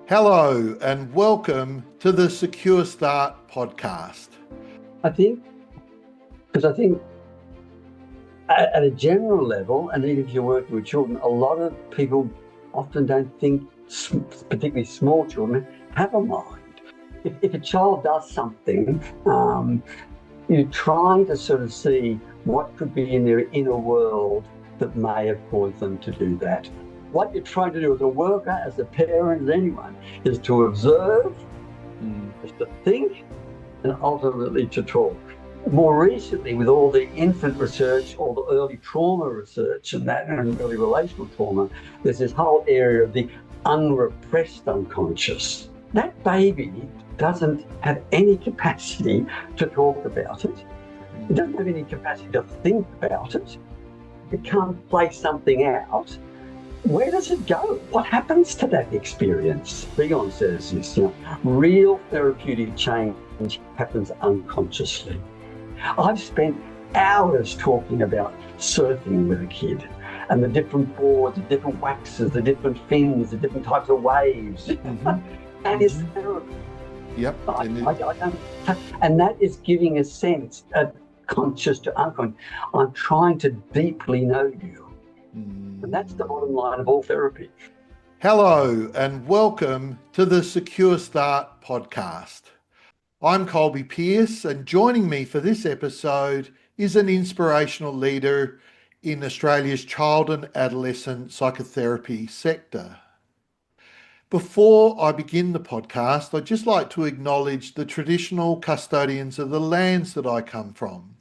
Hello and welcome to the Secure Start podcast. I think, because I think at a general level, and even if you're working with children, a lot of people often don't think, particularly small children, have a mind. If a child does something, you're trying to sort of see what could be in their inner world that may have caused them to do that. What you're trying to do as a worker, as a parent, as anyone, is to observe, is to think, and ultimately to talk. More recently, with all the infant research, all the early trauma research and early relational trauma, there's this whole area of the unrepressed unconscious. That baby doesn't have any capacity to talk about it. It doesn't have any capacity to think about it. It can't play something out. Where does it go? What happens to that experience? Begon says this, real therapeutic change happens unconsciously. I've spent hours talking about surfing with a kid and the different boards, the different waxes, the different fins, the different types of waves. That is therapy. Yep. And that is giving a sense of conscious to unconscious. I'm trying to deeply know you. And that's the bottom line of all therapy. Hello and welcome to the Secure Start podcast. I'm Colby Pearce, and joining me for this episode is an inspirational leader in Australia's child and adolescent psychotherapy sector. Before I begin the podcast, I'd just like to acknowledge the traditional custodians of the lands that I come from,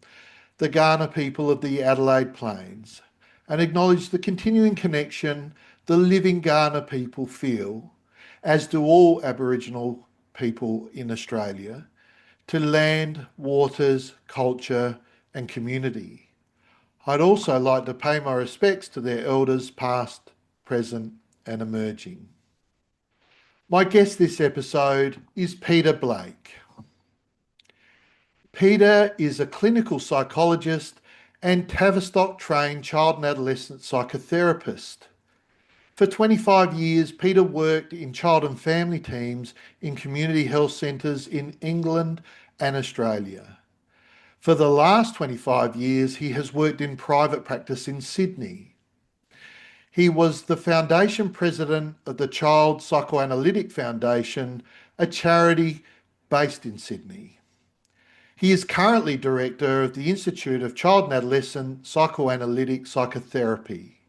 the Kaurna people of the Adelaide Plains, and acknowledge the continuing connection the living Kaurna people feel, as do all Aboriginal people in Australia, to land, waters, culture and community. I'd also like to pay my respects to their elders past, present and emerging. My guest this episode is Peter Blake. Peter is a clinical psychologist and Tavistock-trained child and adolescent psychotherapist. For 25 years, Peter worked in child and family teams in community health centres in England and Australia. For the last 25 years, he has worked in private practice in Sydney. He was the foundation president of the Child Psychoanalytic Foundation, a charity based in Sydney. He is currently director of the Institute of Child and Adolescent Psychoanalytic Psychotherapy.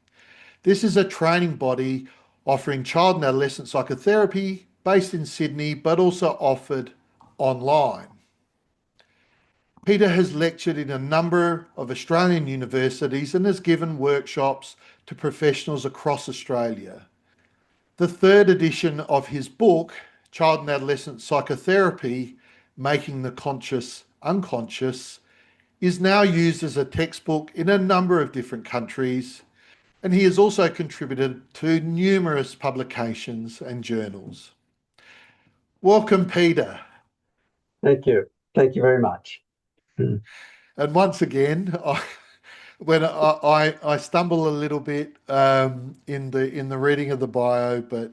This is a training body offering child and adolescent psychotherapy based in Sydney, but also offered online. Peter has lectured in a number of Australian universities and has given workshops to professionals across Australia. The third edition of his book, Child and Adolescent Psychotherapy, Making the Conscious Unconscious, is now used as a textbook in a number of different countries, and he has also contributed to numerous publications and journals. Welcome, Peter. Thank you. Thank you very much. And once again, I stumble a little bit in the reading of the bio, but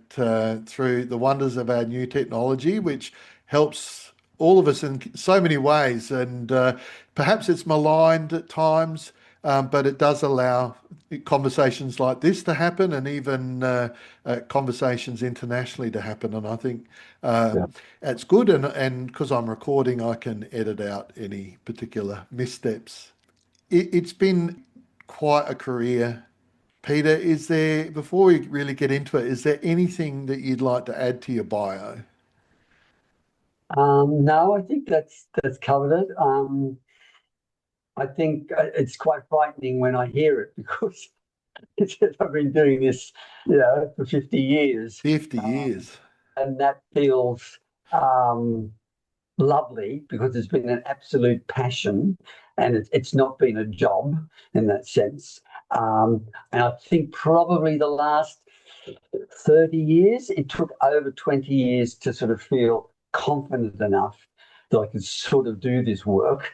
through the wonders of our new technology, which helps all of us in so many ways, and perhaps it's maligned at times, but it does allow conversations like this to happen, and even conversations internationally to happen. And I think it's good, and because I'm recording, I can edit out any particular missteps. It's been quite a career, Peter. Is there, before we really get into it, is there anything that you'd like to add to your bio? No, I think that's covered it. I think it's quite frightening when I hear it because I've been doing this, for 50 years. 50 years. And that feels lovely because it's been an absolute passion, and it's not been a job in that sense. And I think probably the last 30 years, it took over 20 years to sort of feel confident enough that I could sort of do this work.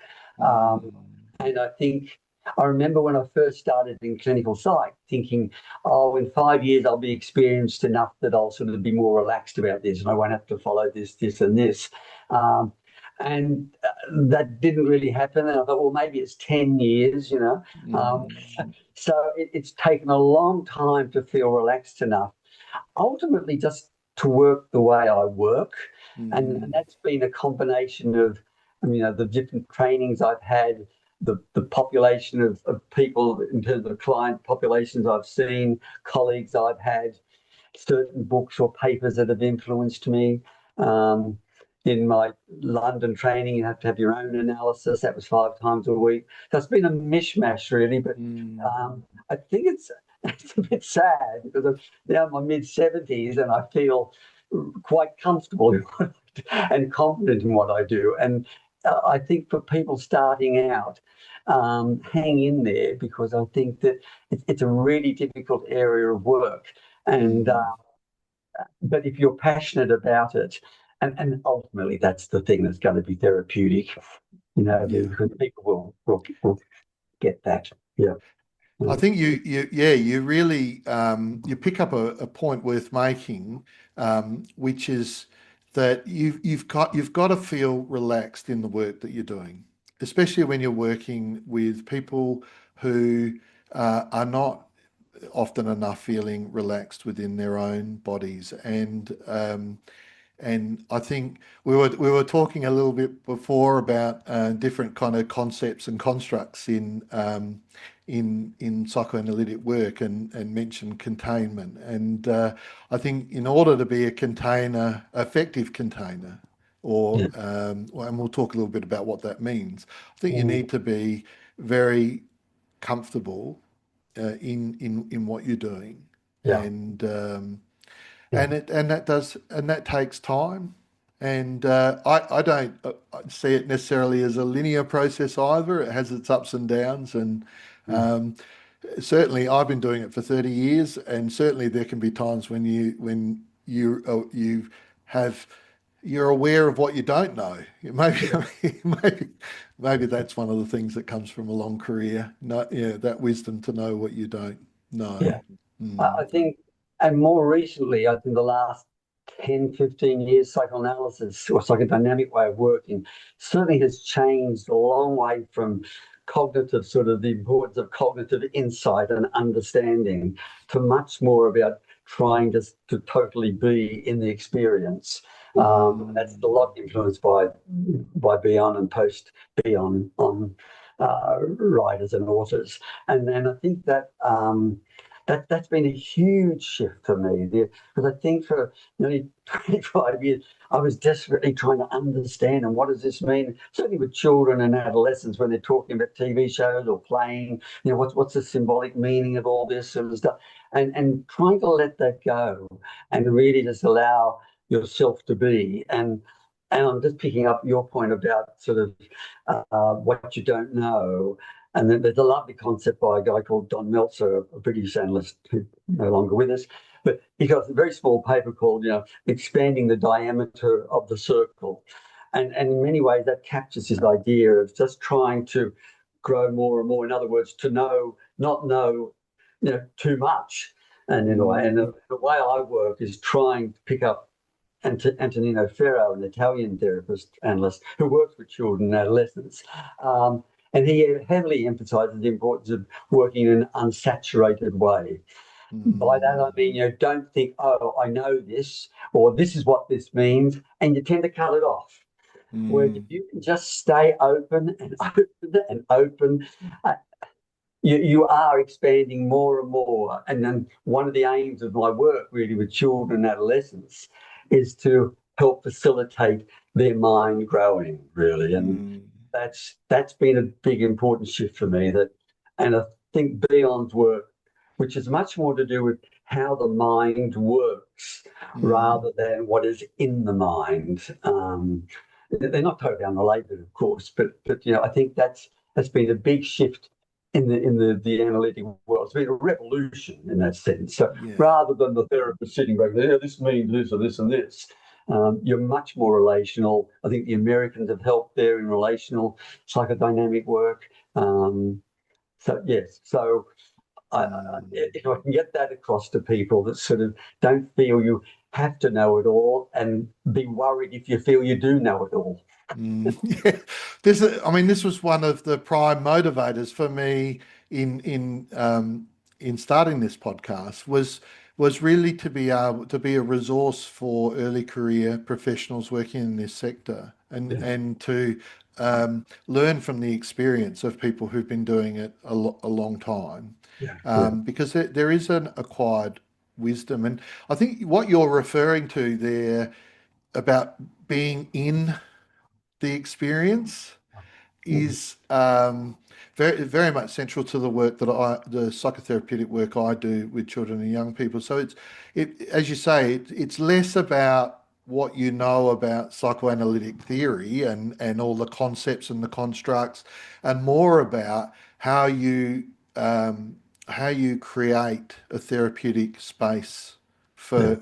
And I think I remember when I first started in clinical psych thinking, oh, in 5 years I'll be experienced enough that I'll sort of be more relaxed about this and I won't have to follow this, this, and this. Um, and that didn't really happen. And I thought, well, maybe it's 10 years, you know. Mm, So it's taken a long time to feel relaxed enough, ultimately just to work the way I work. And mm, that's been a combination of, you know, the different trainings I've had, the population of people in terms of client populations I've seen, colleagues I've had, certain books or papers that have influenced me. Um, in my London training, you have to have your own analysis. That was 5 times a week. So it's been a mishmash, really. But mm. I think it's a bit sad because I'm now in my mid 70s and I feel quite comfortable and confident in what I do. And I think for people starting out, hang in there because I think that it's a really difficult area of work. And Mm, but if you're passionate about it, and ultimately that's the thing that's going to be therapeutic, you know, yeah. because people will get that. Yeah. I think you really you pick up a point worth making, which is that you've got to feel relaxed in the work that you're doing, especially when you're working with people who are not often enough feeling relaxed within their own bodies. And I think we were talking a little bit before about different kind of concepts and constructs in psychoanalytic work, and mentioned containment. And I think in order to be a container, effective container, Yeah. and we'll talk a little bit about what that means. I think you Mm, need to be very comfortable in what you're doing, yeah. and Yeah. that takes time. And I don't see it necessarily as a linear process either. It has its ups and downs, and Mm, um, certainly I've been doing it for 30 years, and certainly there can be times when you have you're aware of what you don't know. Maybe yeah. maybe that's one of the things that comes from a long career. No, yeah, that wisdom to know what you don't know. Yeah. I Mm, think, and more recently, I think the last 10, 15 years, psychoanalysis or psychodynamic way of working certainly has changed a long way from cognitive, sort of the importance of cognitive insight and understanding to much more about trying to totally be in the experience. That's a mm, lot influenced by Bion and post Bion on writers and authors. And I think that that's been a huge shift for me. Because I think for nearly 25 years, I was desperately trying to understand and what does this mean? Certainly with children and adolescents when they're talking about TV shows or playing, you know, what's the symbolic meaning of all this sort of stuff, and trying to let that go and really just allow yourself to be. And I'm just picking up your point about sort of what you don't know. And then there's a lovely concept by a guy called Don Meltzer, a British analyst who's no longer with us. But he got a very small paper called, you know, expanding the diameter of the circle. And in many ways, that captures this idea of just trying to grow more and more. In other words, to know, not know, you know, too much. And in a way, and mm, the way I work is trying to pick up Antonino Ferro, an Italian therapist analyst who works with children and adolescents. And he heavily emphasizes the importance of working in an unsaturated way. By that, I mm, mean, you know, don't think, oh, I know this, or this is what this means, and you tend to cut it off. Whereas if mm, you can just stay open and open and open, uh, you are expanding more and more. And then one of the aims of my work really with children and adolescents is to help facilitate their mind growing, really. And mm, that's been a big important shift for me. And I think Beyond's work, which is much more to do with how the mind works mm, rather than what is in the mind. They're not totally unrelated, of course, but you know, I think that's been a big shift in the analytic world. It's been a revolution in that sense. So yeah. rather than the therapist sitting back there, "Yeah, this means this or this and this," you're much more relational. I think the Americans have helped there in relational psychodynamic work. So yes, so Mm. if I can get that across to people that sort of don't feel you have to know it all and be worried if you feel you do know it all. Mm, yeah, I mean, this was one of the prime motivators for me in in starting this podcast was really to be able to be a resource for early career professionals working in this sector Yeah, and to learn from the experience of people who've been doing it a long time, yeah, yeah, because there is an acquired wisdom, and I think what you're referring to there about being in the experience mhm, is very much central to the work that the psychotherapeutic work I do with children and young people. So as you say, it's less about what you know about psychoanalytic theory and all the concepts and the constructs, and more about um, how you create a therapeutic space yeah, for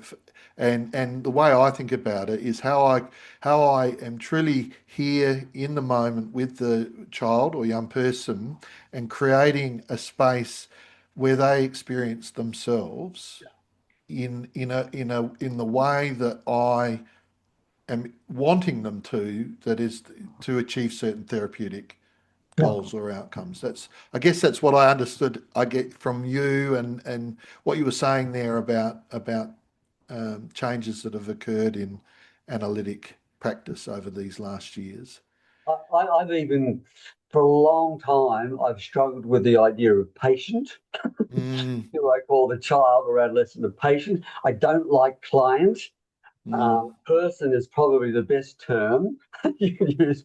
and the way I think about it is how I am truly here in the moment with the child or young person and creating a space where they experience themselves in the way that I am wanting them to, that is to achieve certain therapeutic yeah. goals or outcomes. I guess that's what I understood I get from you and what you were saying there about changes that have occurred in analytic practice over these last years. I've even, for a long time, I've struggled with the idea of patient. Mm, Who I call the child or adolescent a patient. I don't like client. mm, Person is probably the best term you can use.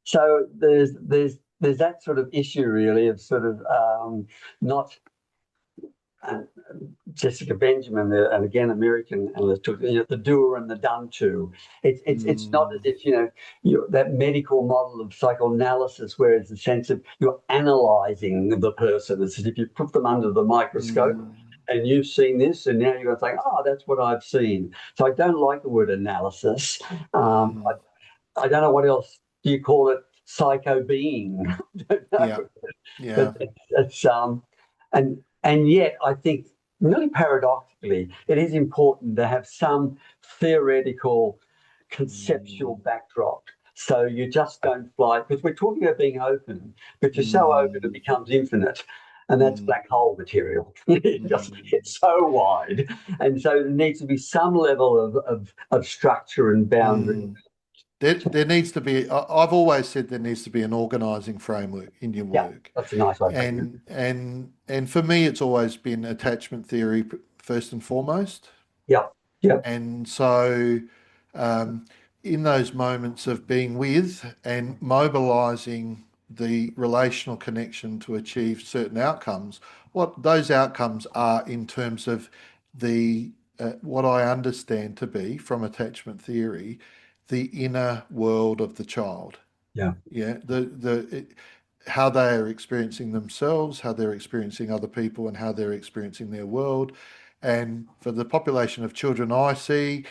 So there's that sort of issue really of sort of not uh, Jessica Benjamin, and again American, and the doer and the done to. It's not as mm, if that medical model of psychoanalysis where it's a sense of you're analysing the person. It's as if you put them under the microscope mm, and you've seen this, and now you're going to think, oh, that's what I've seen. So I don't like the word analysis. mm. I don't know what else do you call it. Psycho being. I don't Yeah, know. yeah. But it's and yet I think really paradoxically it is important to have some theoretical conceptual Mm, backdrop so you just don't fly, because we're talking about being open, but you're so open it mm, becomes infinite, and that's mm, black hole material. It just mm, it's so wide, and so there needs to be some level of structure and boundary. mm. There needs to be, I've always said there needs to be an organizing framework in your Yeah, work. that's a nice way of putting it. And for me, it's always been attachment theory first and foremost. Yeah, yeah, And so, um, in those moments of being with and mobilizing the relational connection to achieve certain outcomes, what those outcomes are in terms of the what I understand to be from attachment theory, the inner world of the child. yeah, Yeah, how they are experiencing themselves, how they're experiencing other people, and how they're experiencing their world. And for the population of children I see,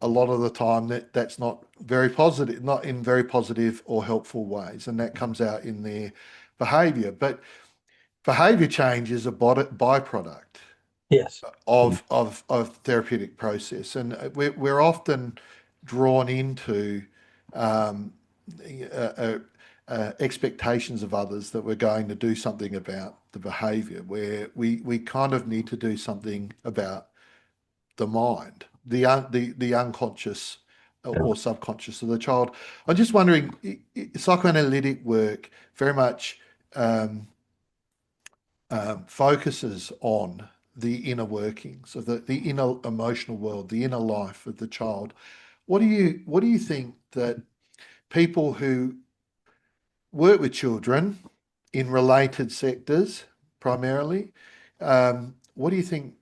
a lot of the time that's not very positive, not in very positive or helpful ways, and that comes out in their behaviour. But behaviour change is a byproduct yes, of therapeutic process, and we're often drawn into um, uh, uh, expectations of others that we're going to do something about the behaviour, where we kind of need to do something about the mind, the unconscious yeah, or subconscious of the child. I'm just wondering, psychoanalytic work very much um, focuses on the inner workings of the inner emotional world, the inner life of the child. What do you think that people who work with children in related sectors primarily, what do you think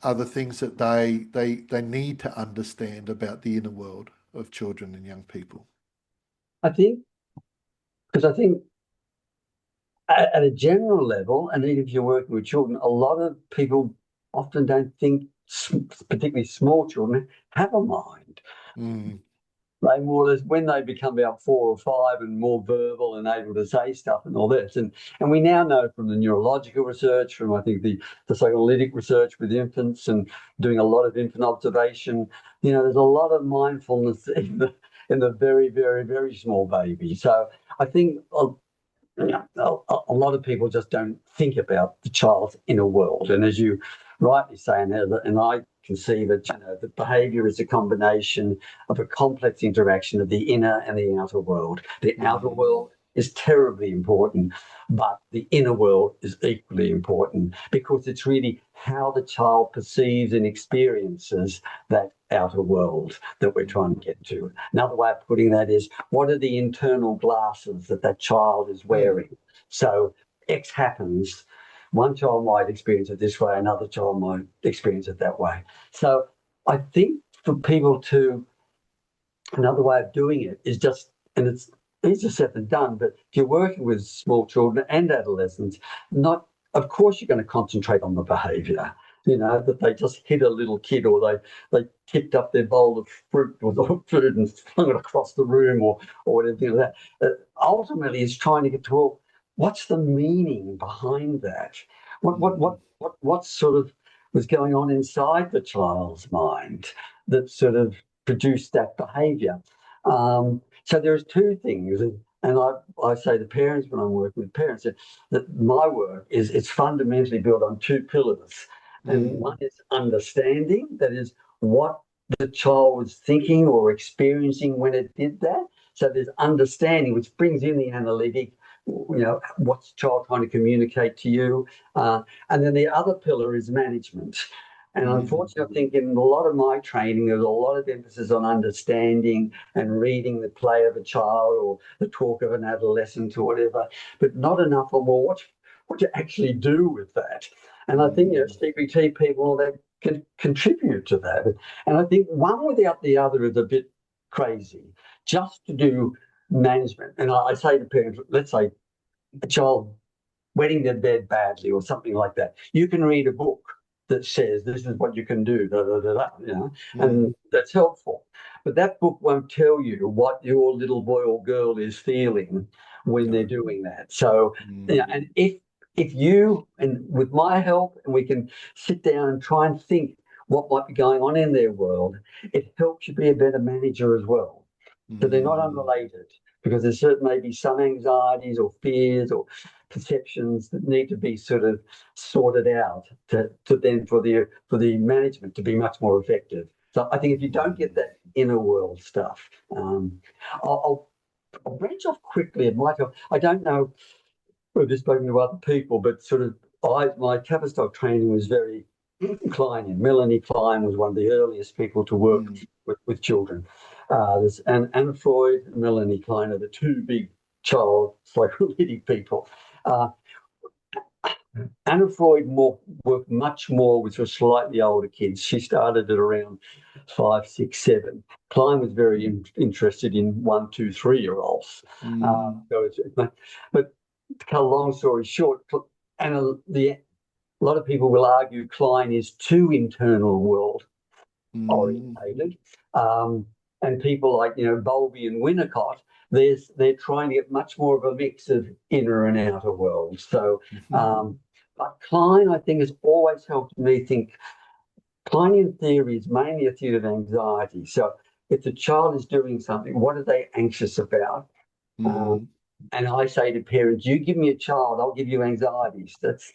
are the things that they need to understand about the inner world of children and young people? I think because I think at a general level, and even if you're working with children, a lot of people often don't think, particularly small children, have a mind. Mm, they more or less, when they become about 4 or 5 and more verbal and able to say stuff and all this. And we now know from the neurological research, from I think the psychoanalytic research with infants and doing a lot of infant observation, there's a lot of mindfulness in the very, very, very small baby. So I think a lot of people just don't think about the child's inner world. And as you rightly say, and I can see that the behaviour is a combination of a complex interaction of the inner and the outer world. The outer world is terribly important, but the inner world is equally important, because it's really how the child perceives and experiences that outer world that we're trying to get to. Another way of putting that is, what are the internal glasses that child is wearing? So X happens. One child might experience it this way, another child might experience it that way. So I think for people to, another way of doing it is just, and it's easier said than done, but if you're working with small children and adolescents, of course you're going to concentrate on the behaviour, that they just hit a little kid, or they tipped up their bowl of fruit or food and flung it across the room, or whatever like that. Ultimately, it's trying to get to, well, what's the meaning behind that? What sort of was going on inside the child's mind that sort of produced that behaviour? So there's two things, and I say to parents when I'm working with parents that my work it's fundamentally built on two pillars. And one is understanding, that is what the child was thinking or experiencing when it did that. So there's understanding, which brings in the analytic, what's the child trying to communicate to you? And then the other pillar is management. And unfortunately, I think in a lot of my training, there's a lot of emphasis on understanding and reading the play of a child or the talk of an adolescent or whatever, but not enough on, well, what you actually do with that. And I think CBT people that can contribute to that. And I think one without the other is a bit crazy. Just to do management, and I say to parents, let's say a child wetting their bed badly or something like that, you can read a book that says this is what you can do, and that's helpful. But that book won't tell you what your little boy or girl is feeling when they're doing that. So, and if you, and with my help, and we can sit down and try and think what might be going on in their world, it helps you be a better manager as well. So they're not unrelated, because there's maybe some anxieties or fears or perceptions that need to be sort of sorted out to then for the management to be much more effective. So I think if you don't get that inner world stuff, I'll branch off quickly. It might help. I don't know whether you've spoken to other people, but sort of my Tavistock training was very Kleinian. Melanie Klein was one of the earliest people to work with children. There's Anna Freud and Melanie Klein are the two big child psychoanalytic people. Anna Freud worked much more with sort of slightly older kids. She started at around 5, 6, 7. Klein was very interested in 1, 2, 3-year-olds. But to cut a long story short, a lot of people will argue Klein is too internal world orientated. And people like Bowlby and Winnicott, they're trying to get much more of a mix of inner and outer world. So, but Klein, I think, has always helped me think. Kleinian theory is mainly a theory of anxiety. So, if the child is doing something, what are they anxious about? And I say to parents, you give me a child, I'll give you anxieties. That's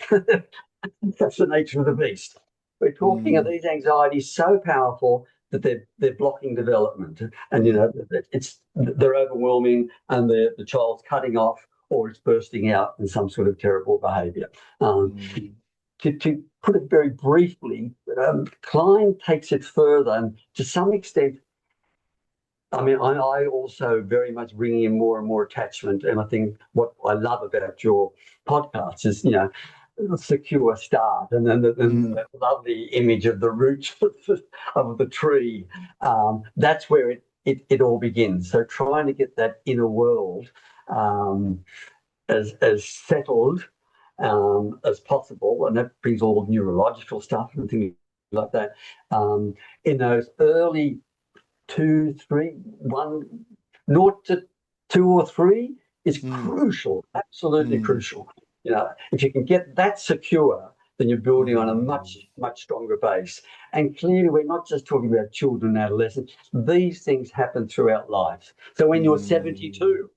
that's the nature of the beast. We're talking of these anxieties so powerful that they're blocking development, and they're overwhelming, and the child's cutting off, or it's bursting out in some sort of terrible behaviour. To put it very briefly, Klein takes it further, and to some extent, I mean, I also very much bring in more and more attachment, and I think what I love about your podcast is, a secure start, and then that lovely image of the roots of the tree. That's where it all begins. So trying to get that inner world as settled as possible, and that brings all the neurological stuff and things like that. In those early two, three, one, naught to two or three is mm, crucial, absolutely mm, crucial. If you can get that secure, then you're building on a mm, much, much stronger base. And clearly, we're not just talking about children and adolescents. These things happen throughout life. So when you're mm. 72,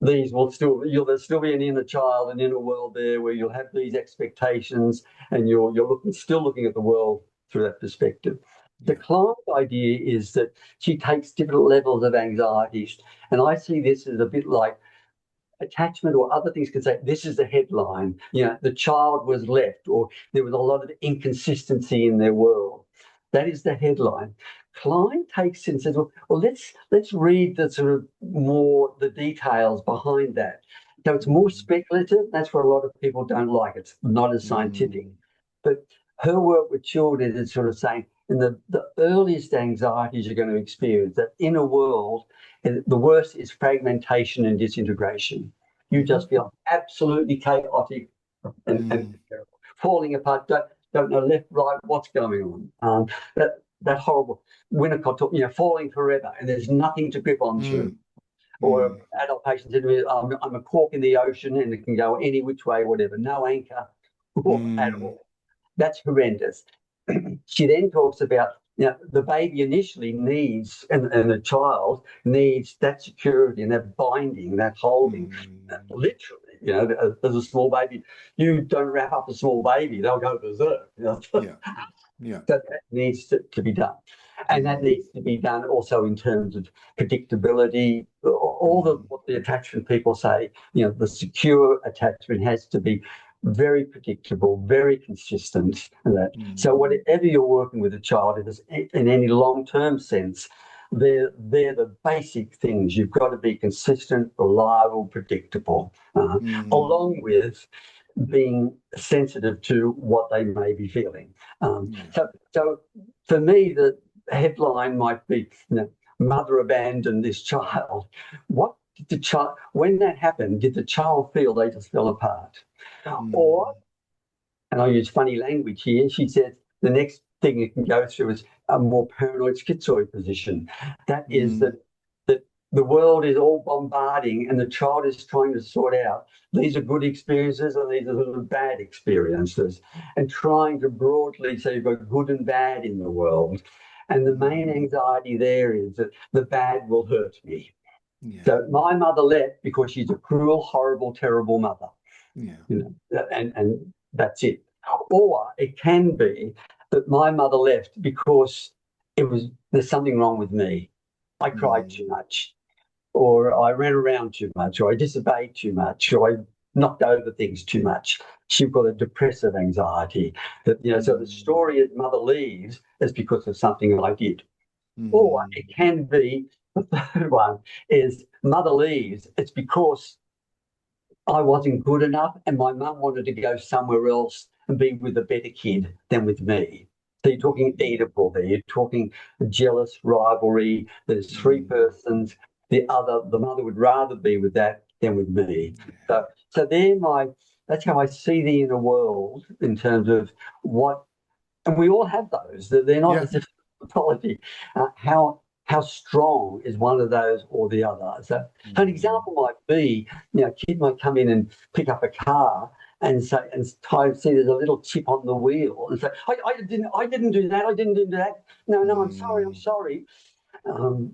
these will still there'll still be an inner child, an inner world there where you'll have these expectations, and you're still looking at the world through that perspective. The Yeah. client idea is that she takes different levels of anxieties, and I see this as a bit like attachment or other things. Can say this is the headline. The child was left, or there was a lot of inconsistency in their world. That is the headline. Klein takes it and says, well, let's read the sort of more the details behind that. So it's more Mm, speculative. That's what a lot of people don't like. It's not as scientific. mm, But her work with children is sort of saying in the earliest anxieties you're going to experience, that inner world, the worst is fragmentation and disintegration. You mhm, just feel absolutely chaotic and mm, falling apart, don't know left, right, what's going on. That horrible Winnicott talk, falling forever, and there's nothing to grip onto. mm, Or mm, adult patient said to me, I'm a cork in the ocean and it can go any which way, whatever, no anchor at mm, all. That's horrendous. She then talks about the baby initially needs, and the child needs that security and that binding, that holding, mm. literally. As a small baby, you don't wrap up a small baby, they'll go berserk. Yeah. Yeah. That needs to be done. And that Mm, needs to be done also in terms of predictability. All mm, what the attachment people say, the secure attachment has to be very predictable, very consistent. And that. So mm, whatever you're working with a child, it is in any long-term sense, they're the basic things. You've got to be consistent, reliable, predictable, mm. along with being sensitive to what they may be feeling. Yeah. So for me, the headline might be, mother abandoned this child. What did the child, when that happened, did the child feel they just fell apart? Or, Mm, and I use funny language here, she says the next thing you can go through is a more paranoid schizoid position. That is mm, that the world is all bombarding and the child is trying to sort out these are good experiences and these are bad experiences, and trying to broadly say you've got good and bad in the world. And the main mm. anxiety there is that the bad will hurt me. Yeah. So my mother left because she's a cruel, horrible, terrible mother, Yeah. and that's it. Or it can be that my mother left because there's something wrong with me. I cried too Mm, much, or I ran around too much, or I disobeyed too much, or I knocked over things too much. She's got a depressive anxiety so the mm, story of mother leaves is because of something I did. Or mm, it can be the third one is mother leaves. It's because I wasn't good enough and my mum wanted to go somewhere else and be with a better kid than with me. So you're talking Oedipal there, you're talking jealous rivalry. There's three mm. persons. The mother would rather be with that than with me. Yeah. So that's how I see the inner world in terms of what, and we all have those. They're not Yeah. as if pathology. How strong is one of those or the other? So an Mm, example might be, a kid might come in and pick up a car and say and try and see there's a little chip on the wheel and say, I didn't do that, I didn't do that. No, I'm mm, sorry.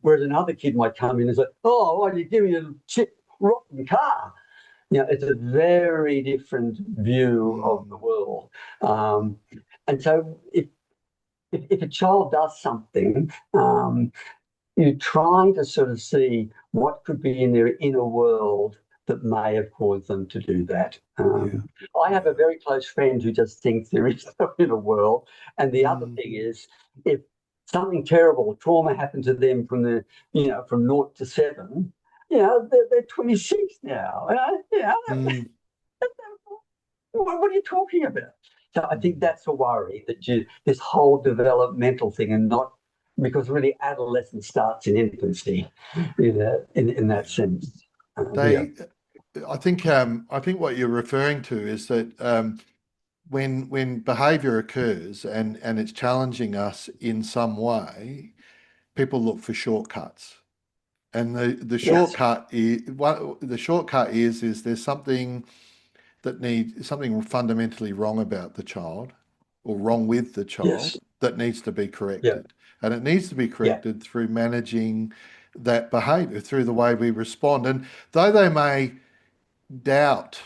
Whereas another kid might come in and say, oh, why did you give me a chip rotten car? It's a very different view of the mm, world. And so if a child does something, you try to sort of see what could be in their inner world that may have caused them to do that. yeah. I have a Yeah. very close friend who just thinks there is no inner world. And the other Mm, thing is, if something terrible, trauma happened to them from 0 to 7, they're 26 now. mm, What are you talking about? So I think mm. that's a worry that this whole developmental thing, and not because really adolescence starts in infancy, in that Yeah. sense. Yeah. They, I think what you're referring to is that when behavior occurs and it's challenging us in some way, people look for shortcuts. And the Yes. shortcut is is there's something fundamentally wrong about the child or wrong with the child Yes. that needs to be Yeah. corrected. And it needs to be Yeah. corrected through managing that behavior, through the way we respond. And though they may doubt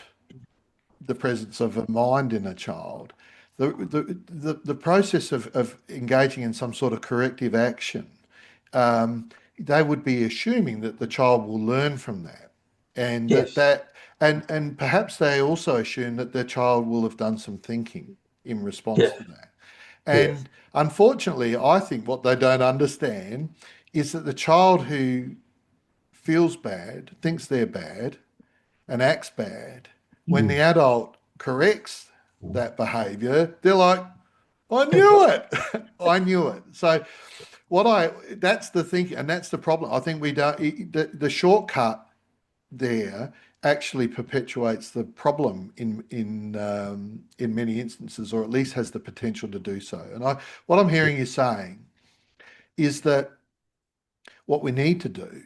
the presence of a mind in a child, the process of engaging in some sort of corrective action, they would be assuming that the child will learn from that, and Yes. and perhaps they also assume that their child will have done some thinking in response Yes. to that. Yes. And unfortunately, I think what they don't understand is that the child who feels bad, thinks they're bad, and acts bad, when the Mm. adult corrects that behavior, they're like, I knew it. I knew it. So that's the thing, and that's the problem. I think we don't, the shortcut there actually perpetuates the problem in many instances, or at least has the potential to do so. And what I'm hearing you saying is that what we need to do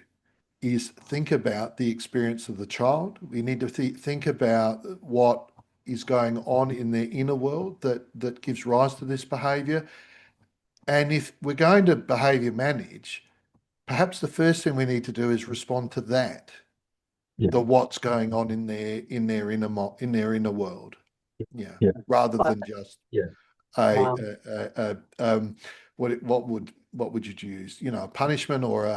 is think about the experience of the child. We need to think about what is going on in their inner world that gives rise to this behavior. And if we're going to behavior manage, perhaps the first thing we need to do is respond to that, Yeah. the what's going on in their inner world. Yeah, Yeah. rather I, than just yeah. a, Um, what would you use? You know, a punishment or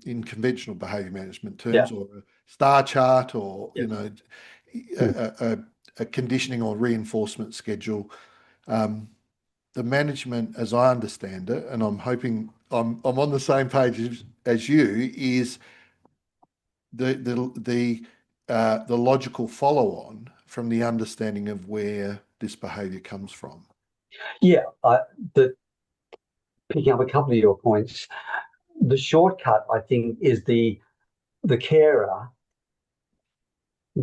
in conventional behavior management yeah. terms, or a star chart, or Yeah. Mm. a conditioning or reinforcement schedule. The management, as I understand it, and I'm hoping I'm on the same page as you, is the logical follow on from the understanding of where this behavior comes from. Yeah. Picking up a couple of your points, the shortcut, I think, is the carer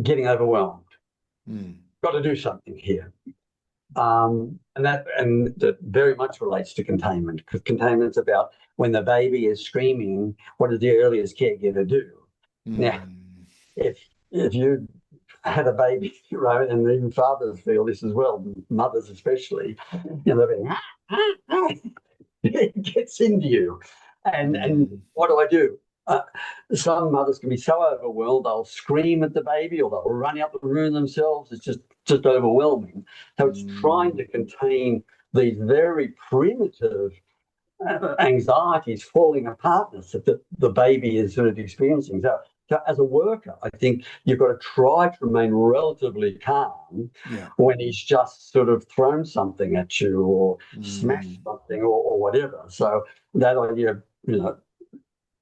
getting overwhelmed. Mm, Got to do something here. And that very much relates to containment, because containment's about when the baby is screaming, what does the earliest caregiver do? Now, mm, if you had a baby, right, and even fathers feel this as well, mothers especially, you know, it gets into you. And mm, what do I do? Uh, some mothers can be so overwhelmed they'll scream at the baby or they'll run out the room themselves. It's just overwhelming. So it's trying mm, to contain these very primitive anxieties falling apartness that the baby is sort of experiencing. So as a worker, I think you've got to try to remain relatively calm yeah. when he's just sort of thrown something at you or smashed Mm, something or whatever. So that idea of,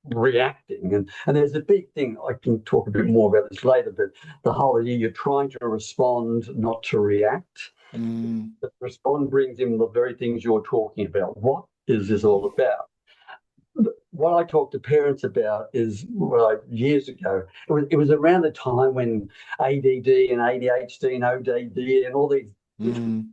reacting. And there's a big thing, I can talk a bit more about this later, but the whole idea you're trying to respond, not to react. mm, But respond brings in the very things you're talking about. What is this mm, all about? What I talk to parents about is, well, years ago, it was around the time when ADD and ADHD and ODD and all these different,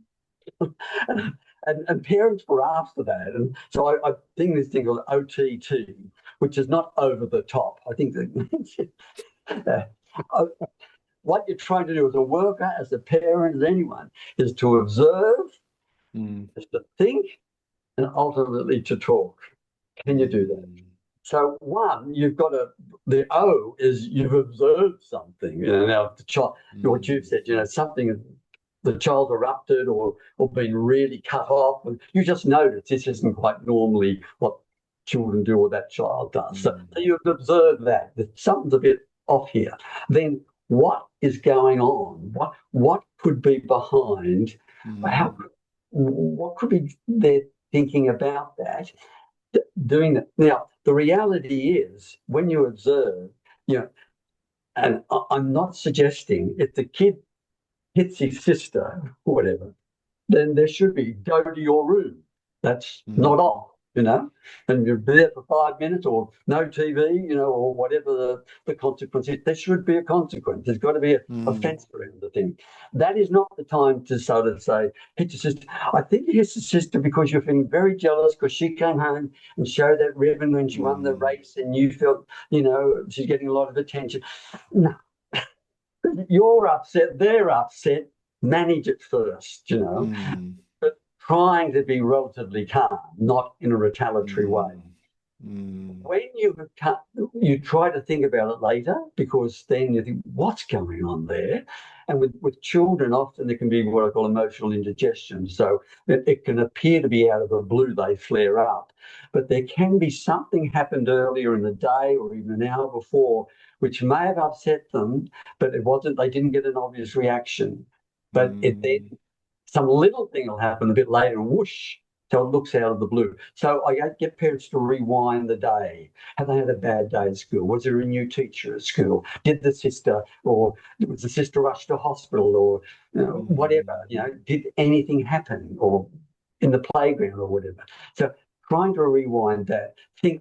mm, and parents were after that. And so I think this thing called OTT, which is not over the top. I think that uh, what you're trying to do as a worker, as a parent, as anyone, is to observe, mm, is to think, and ultimately to talk. Can you do that? mm, So one, you've got to. The O is you've observed something. Now the child, what you've mm, said, something, the child erupted or been really cut off, and you just notice this isn't quite normally what children do or that child does. So mm, you've observed that something's a bit off here. Then what is going on? What could be behind? How? mm, What could be their thinking about that? Doing that. Now, the reality is when you observe, and I'm not suggesting if the kid hits his sister or whatever, then there should be go to your room. That's mm, not off. and you'd be there for 5 minutes or no TV, or whatever the consequence is. There should be a consequence. There's got to be a fence around the thing. That is not the time to sort of say, hit your sister. I think you hit your sister because you're feeling very jealous because she came home and showed that ribbon when she won the race and you felt, she's getting a lot of attention. No, you're upset, they're upset, manage it first, but trying to be relatively calm, not in a retaliatory way. When you try to think about it later, because then you think, what's going on there? And with children, often there can be what I call emotional indigestion. So it can appear to be out of the blue, they flare up. But there can be something happened earlier in the day or even an hour before, which may have upset them, but they didn't get an obvious reaction. But then some little thing will happen a bit later, and whoosh, so it looks out of the blue. So I get parents to rewind the day. Have they had a bad day at school? Was there a new teacher at school? Did the sister, or was the sister rushed to hospital, or whatever? Did anything happen, or in the playground, or whatever? So trying to rewind that.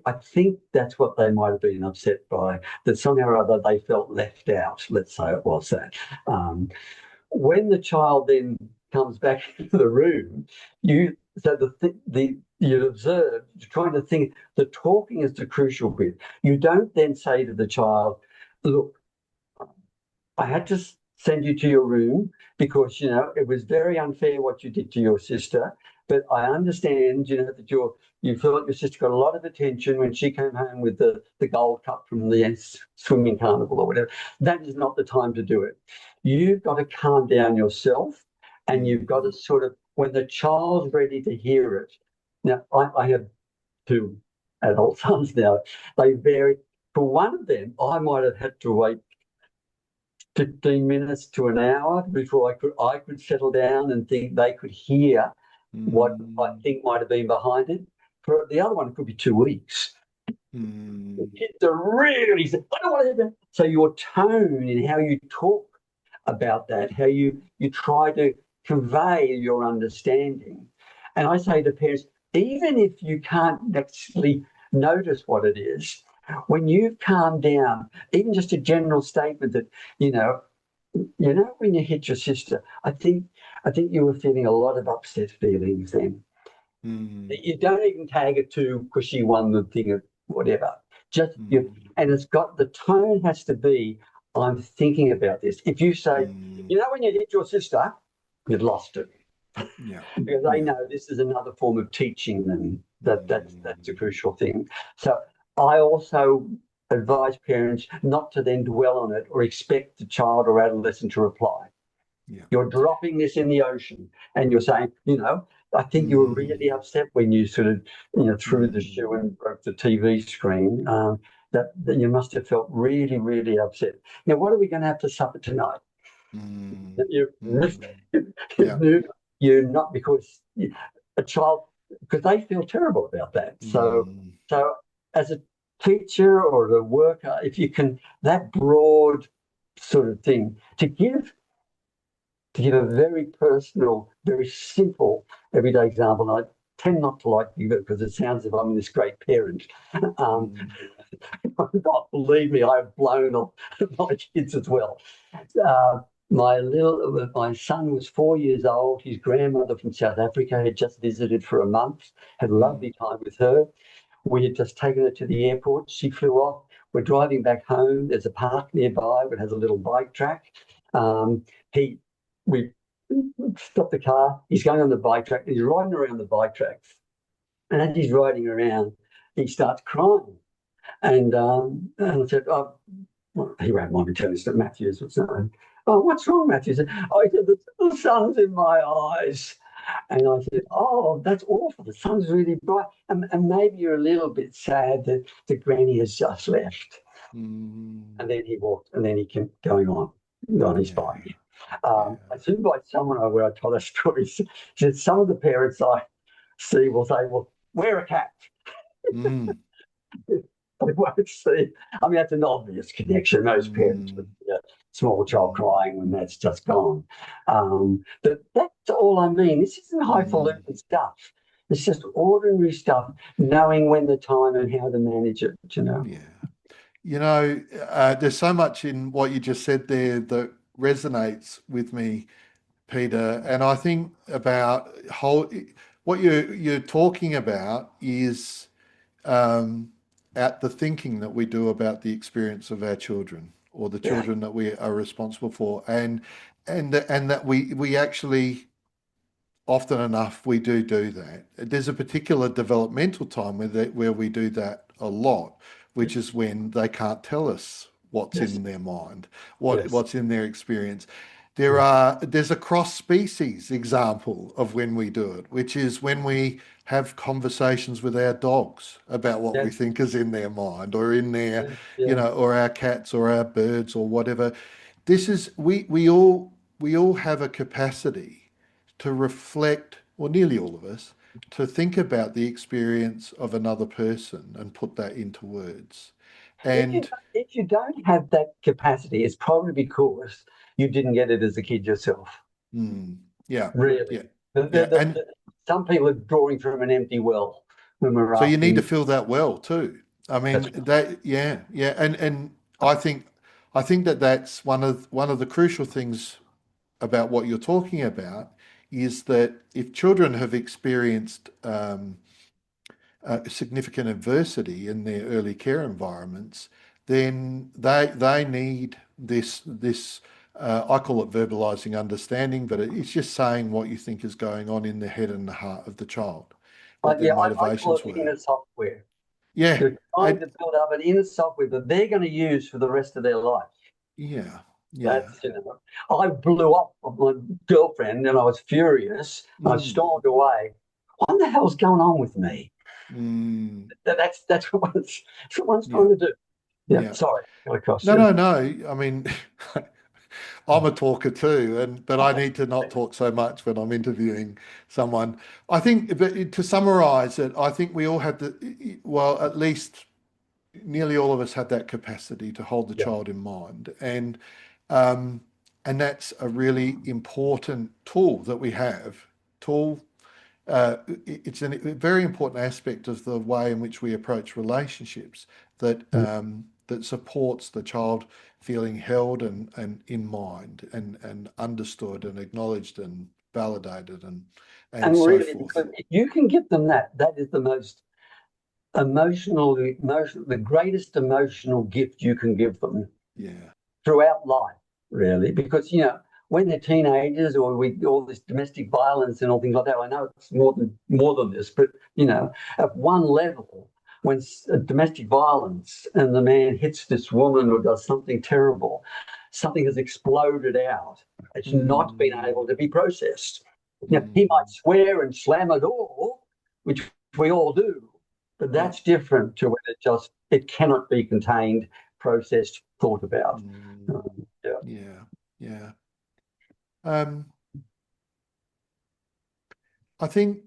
I think that's what they might have been upset by. That somehow or other they felt left out. Let's say it was that. When the child then comes back into the room, you observe, you're trying to think, the talking is the crucial bit. You don't then say to the child, look, I had to send you to your room because, it was very unfair what you did to your sister, but I understand, that you felt your sister got a lot of attention when she came home with the gold cup from the swimming carnival or whatever. That is not the time to do it. You've got to calm down yourself, and you've got to sort of, when the child's ready to hear it. Now, I have 2 adult sons now. They vary. For one of them, I might have had to wait 15 minutes to an hour before I could settle down and think they could hear what I think might have been behind it. For the other one, it could be 2 weeks. The kids are really, I don't want to hear that. So your tone and how you talk about that, how you try to convey your understanding. And I say to parents, even if you can't actually notice what it is, when you've calmed down, even just a general statement that, when you hit your sister, I think you were feeling a lot of upset feelings then. You don't even tag it to because she won the thing or whatever. And it's got, the tone has to be, I'm thinking about this. If you say, when you hit your sister, you've lost it. Yeah. Because they know this is another form of teaching them. That's a crucial thing. So I also advise parents not to then dwell on it or expect the child or adolescent to reply. Yeah. You're dropping this in the ocean and you're saying, I think you were really upset when you sort of, threw the shoe and broke the TV screen. That you must have felt really, really upset. Now, what are we going to have for supper tonight? You're not, because a child, because they feel terrible about that. So as a teacher or a worker, if you can, that broad sort of thing, to give a very personal, very simple, everyday example. And I tend not to like to give it because it sounds as if I'm this great parent. God, believe me, I've blown off my kids as well. My son was 4 years old. His grandmother from South Africa had just visited for a month, had a lovely time with her. We had just taken her to the airport. She flew off. We're driving back home. There's a park nearby that has a little bike track. We stopped the car. He's going on the bike track. He's riding around the bike track. And as he's riding around, he starts crying. And I said, oh, well, he won't mind me telling us that Matthews was saying, oh, what's wrong, Matthew? He said, the sun's in my eyes. And I said, oh, that's awful. The sun's really bright. And maybe you're a little bit sad that the granny has just left. And then he walked, and then he kept going on his bike. I supervised someone where I told a story. She said, some of the parents I see will say, well, wear a cap. They won't see. I mean, that's an obvious connection. Most parents with a small child crying when that's just gone. But that's all I mean. This isn't highfalutin stuff. It's just ordinary stuff, knowing when the time and how to manage it, you know. Yeah. There's so much in what you just said there that resonates with me, Peter. And I think about what you're talking about is um, at the thinking that we do about the experience of our children or the Yeah. children that we are responsible for, and that we actually often enough we do that. There's a particular developmental time where we do that a lot, which is when they can't tell us what's Yes. in their mind, Yes. what's in their experience. Yeah. There's a cross species example of when we do it, which is when we have conversations with our dogs about what we Yes. think is in their mind or in their, Yeah. Yeah. or our cats or our birds or whatever. This is we all have a capacity to reflect, or nearly all of us, to think about the experience of another person and put that into words. And If you don't have that capacity, it's probably because you didn't get it as a kid yourself. mm, yeah, Really, yeah, yeah. And some people are drawing from an empty well when we're so you need to asking. feel that well too. I That's mean that, yeah, yeah. And I think that that's one of the crucial things about what you're talking about is that if children have experienced significant adversity in their early care environments, then they need this. I call it verbalizing understanding, but it's just saying what you think is going on in the head and the heart of the child, what their Yeah, I call motivations it the were. inner software. Yeah, You're trying and to build up an inner software that they're going to use for the rest of their life. yeah, yeah. That's, I blew up on my girlfriend and I was furious. I Mm, stormed away. What the hell's going on with me? mm, That's what one's yeah, trying to do. Yeah, yeah. sorry, got across No, you. no, no. I mean, I'm a talker too, but I need to not talk so much when I'm interviewing someone. I think, but to summarize it, I think we all have well, at least nearly all of us have that capacity to hold the Yeah. child in mind, um, and that's a really important tool that we have. Tool it's a very important aspect of the way in which we approach relationships that supports the child feeling held and in mind and understood and acknowledged and validated and And so really, forth. because if you can give them that, that is the most the greatest emotional gift you can give them Yeah. throughout life, really. Because, when they're teenagers or we all this domestic violence and all things like that, I know it's more than this, but, at one level, when domestic violence and the man hits this woman or does something terrible, something has exploded out. It's not been Mm, able to be processed. He might mm, swear and slam a door, which we all do, but yeah. that's different to when it cannot be contained, processed, thought about. Mm, Yeah. yeah. Yeah. Um, I think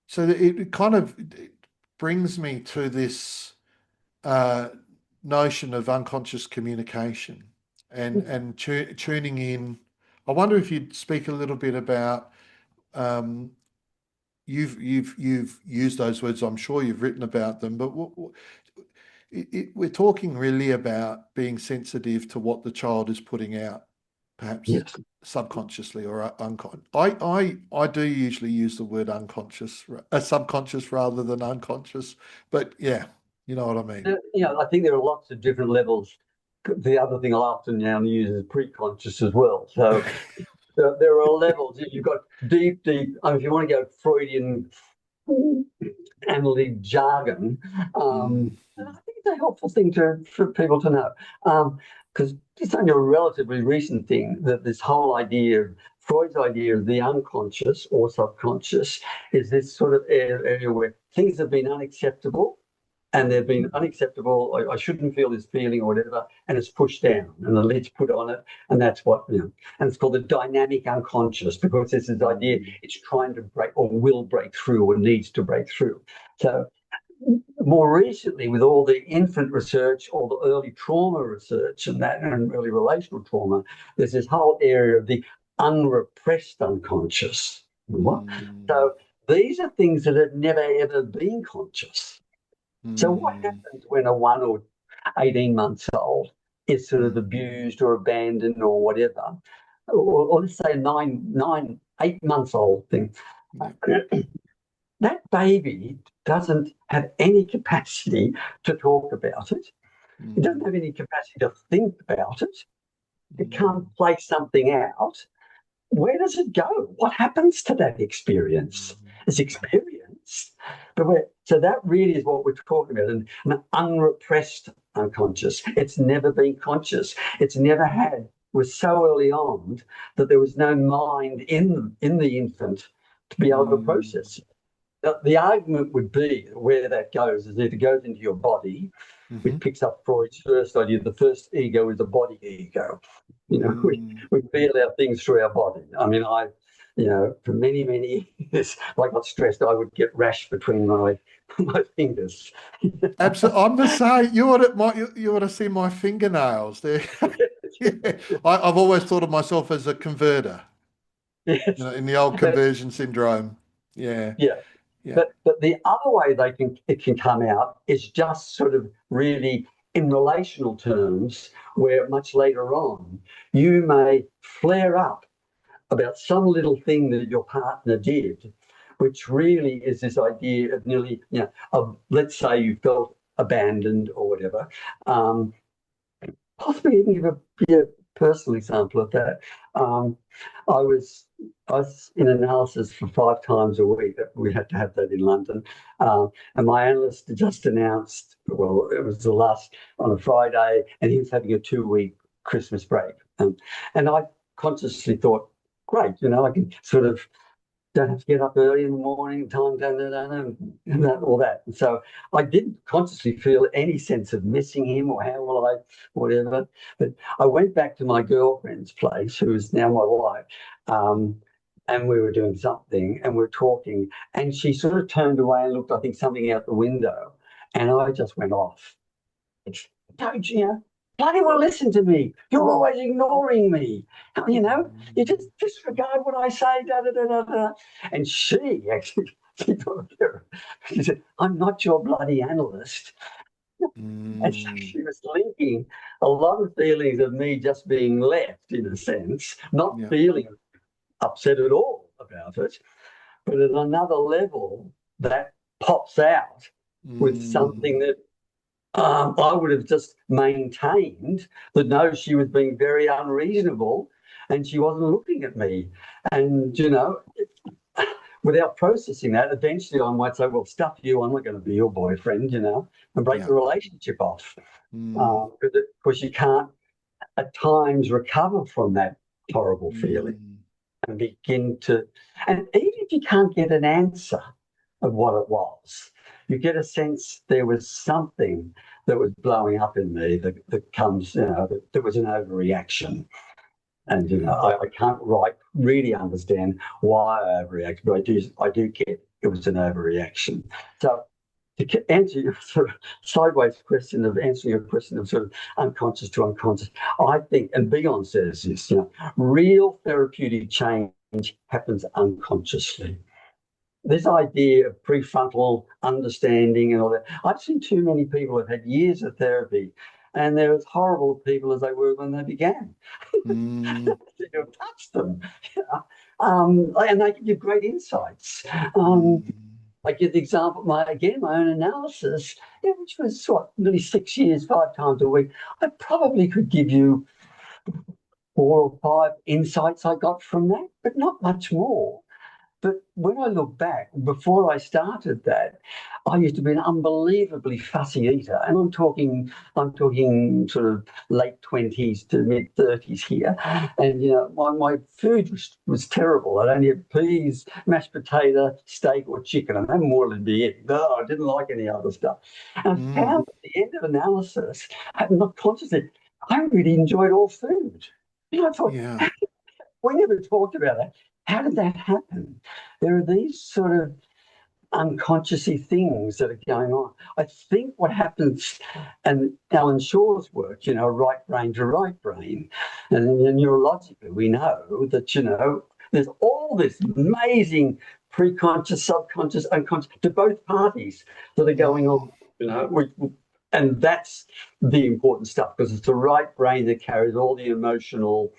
so. That it kind of brings me to this uh, notion of unconscious communication and tuning in. I wonder if you'd speak a little bit about um, you've used those words. I'm sure you've written about them, but we're talking really about being sensitive to what the child is putting out, perhaps Yes. subconsciously or unconscious. I do usually use the word unconscious, subconscious rather than unconscious, but yeah, you know what I mean. I think there are lots of different levels. The other thing I often now use is pre-conscious as well. So there are levels. You've got deep. If you want to go Freudian analytic jargon, Mm, and I think it's a helpful thing for people to know, because it's only a relatively recent thing that this whole idea, Freud's idea of the unconscious or subconscious, is this sort of area where things have been unacceptable and they've been unacceptable. I shouldn't feel this feeling or whatever, and it's pushed down, and the lid's put on it, and that's what And it's called the dynamic unconscious because this is the idea mm, it's trying to break or will break through or needs to break through. So more recently, with all the infant research, all the early trauma research, and early relational trauma, there's this whole area of the unrepressed unconscious. What? mm, So these are things that have never ever been conscious. So what Mm, happens when a 1 or 18 months old is sort of mm, abused or abandoned or whatever, or let's say 8 months old thing? yeah. That baby doesn't have any capacity to talk about it. It doesn't Mm, have any capacity to think about it. It mm, can't play something out. Where does it go? What happens to that experience? It's experienced. So that really is what we're talking about, an unrepressed unconscious. It's never been conscious. It's never had, was so early on that there was no mind in the infant to be able to mm, process it. The argument would be where that goes is either goes into your body, mhm, which picks up Freud's first idea. The first ego is a body ego. mm. We feel our things through our body. I mean, for many, many years, if I got stressed, I would get rash between my fingers. Absolutely, I'm the same. You ought to see my fingernails. There, yeah. I've always thought of myself as a converter, Yes. in the old But, conversion syndrome. Yeah, yeah. yeah. But the other way it can come out is just sort of really in relational terms, where much later on you may flare up about some little thing that your partner did, which really is this idea of nearly, of, let's say you felt abandoned or whatever. Um, Possibly even give a personal example of that. Um, I was I was in analysis for 5 times a week. We had to have that in London, and my analyst had just announced. Well, it was the last on a Friday, and he was having a 2-week Christmas break, and I consciously thought, great, I can sort of don't have to get up early in the morning, time, and that, all that. And so I didn't consciously feel any sense of missing him or how will I, whatever. But I went back to my girlfriend's place, who is now my wife, and we were doing something and we were talking, and she sort of turned away and looked, I think, something out the window, and I just went off. Don't bloody well listen to me. You're always ignoring me. You just disregard what I say, da da da da da. And she actually, she said, I'm not your bloody analyst. And so Mm, she was linking a lot of feelings of me just being left, in a sense, not yeah. feeling upset at all about it, but at another level, that pops out with Mm, something that I would have just maintained that no, she was being very unreasonable and she wasn't looking at me. And, without processing that, eventually I might say, well, stuff you, I'm not going to be your boyfriend, and break yeah. the relationship off. Mm, Because you can't at times recover from that horrible feeling mm, and begin to, and even if you can't get an answer of what it was, you get a sense there was something that was blowing up in me that comes, that there was an overreaction. And yeah. I can't really understand why I overreacted, but I do get it was an overreaction. So to answer your sort of sideways question of answering your question of sort of unconscious to unconscious, I think, and Bion says this, real therapeutic change happens unconsciously. This idea of prefrontal understanding and all that, I've seen too many people who've had years of therapy and they're as horrible people as they were when they began. Mm, You touch them, and they give you great insights. mm, I give the example, my own analysis, which was nearly 6 years, 5 times a week. I probably could give you 4 or 5 insights I got from that, but not much more. But when I look back, before I started that, I used to be an unbelievably fussy eater, and I'm talking sort of late 20s to mid 30s here, and my food was terrible. I'd only have peas, mashed potato, steak, or chicken, and that more than be it. No, I didn't like any other stuff. And I mm, found at the end of analysis, I'm not consciously, I really enjoyed all food. I thought, yeah. we never talked about that. How did that happen? There are these sort of unconsciously things that are going on. I think what happens, and Alan Shaw's work, right brain to right brain, and neurologically, we know that, there's all this amazing pre-conscious, subconscious, unconscious, to both parties that are going Mm, on, and that's the important stuff, because it's the right brain that carries all the emotional,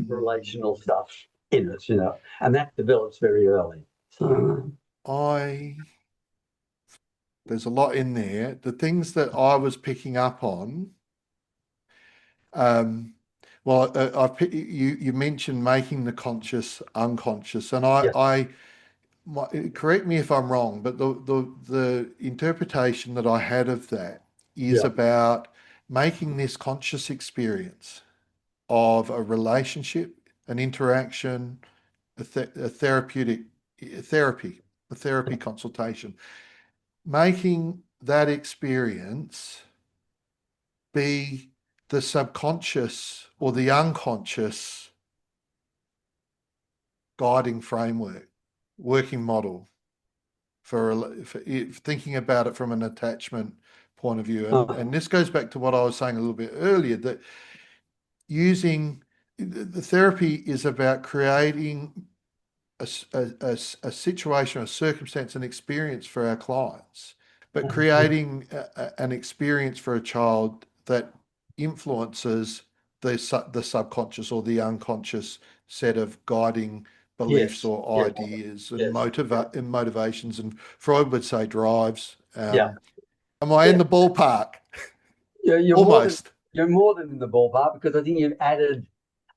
relational mm. stuff in it, and that develops very early. So, I there's a lot in there. The things that I was picking up on, um, well, you mentioned making the conscious unconscious, and yeah, correct me if I'm wrong, but the interpretation that I had of that is yeah, about making this conscious experience of a relationship, an interaction, a therapeutic therapy, a therapy consultation, making that experience be the subconscious or the unconscious guiding framework, working model for thinking about it from an attachment point of view. And uh, this goes back to what I was saying a little bit earlier, that using the therapy is about creating a situation, a circumstance, an experience for our clients, but creating an experience for a child that influences the subconscious or the unconscious set of guiding beliefs yes, or yes, ideas and yes, motivations, and Freud would say drives. yeah, Am I in yeah. the ballpark? You're more than Almost. in the ballpark, because I think you've added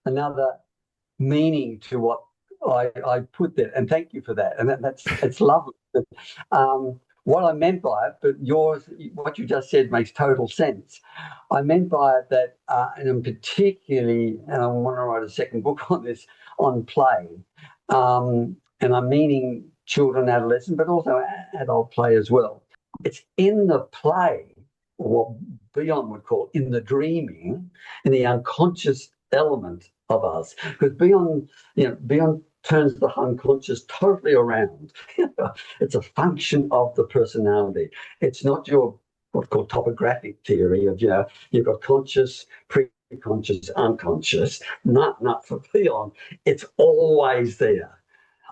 another meaning to what I put there, and thank you for that. And that's it's lovely. What I meant by it, but what you just said makes total sense. I meant by it that, and I'm particularly, and I want to write a second book on this, on play, and I'm meaning children, adolescent, but also adult play as well. It's in the play, or what Beyond would call in the dreaming, in the unconscious element of us, because Beyond turns the unconscious totally around. It's a function of the personality. It's not your what's called topographic theory of you've got conscious, pre-conscious, unconscious. Not for Beyond. It's always there.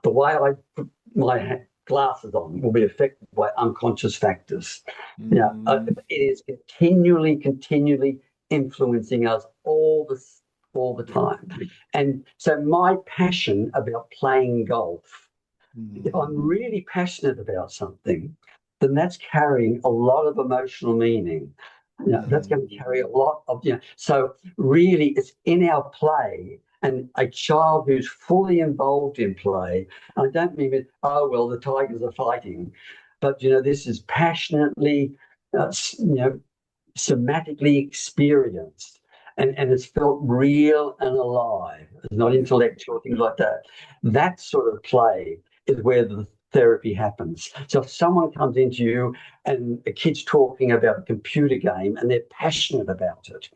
The way I put my glasses on will be affected by unconscious factors. Mm, It is continually influencing us all the yeah. time. And so my passion about playing golf, if I'm Mm, really passionate about something, then that's carrying a lot of emotional meaning. That's mm, going to carry a lot of, so really it's in our play, and a child who's fully involved in play. And I don't mean it, oh, well, the tigers are fighting, but, this is passionately, somatically experienced, and it's felt real and alive. It's not yeah. intellectual, things like that. That sort of play is where the therapy happens. So if someone comes into you and a kid's talking about a computer game and they're passionate about it,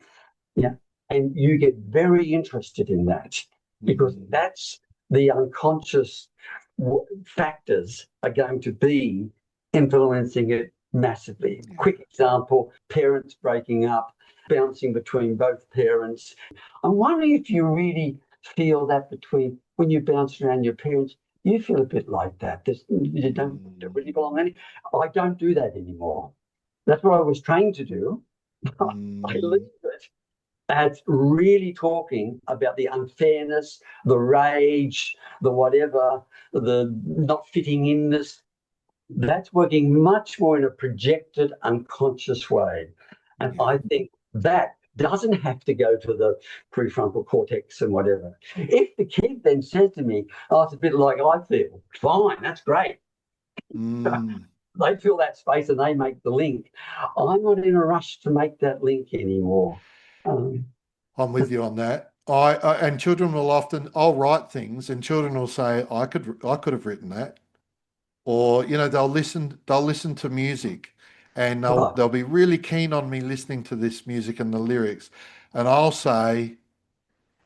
yeah, and you get very interested in that, because Mm, that's the unconscious factors are going to be influencing it massively. yeah. Quick example: parents breaking up, bouncing between both parents. I'm wondering if you really feel that between when you bounce around your parents. You feel a bit like that. You don't really Mm, belong any. I don't do that anymore. That's what I was trained to do. I leave mm, it. That's really talking about the unfairness, the rage, the whatever, the not fitting in this. That's working much more in a projected, unconscious way. And yeah. I think that doesn't have to go to the prefrontal cortex and whatever. If the kid then says to me, oh, it's a bit like I feel, fine, that's great. Mm, They fill that space and they make the link. I'm not in a rush to make that link anymore. Um, I'm with you on that. And children will often, I'll write things and children will say, I could have written that. Or, they'll listen to music and right. they'll be really keen on me listening to this music and the lyrics. And I'll say,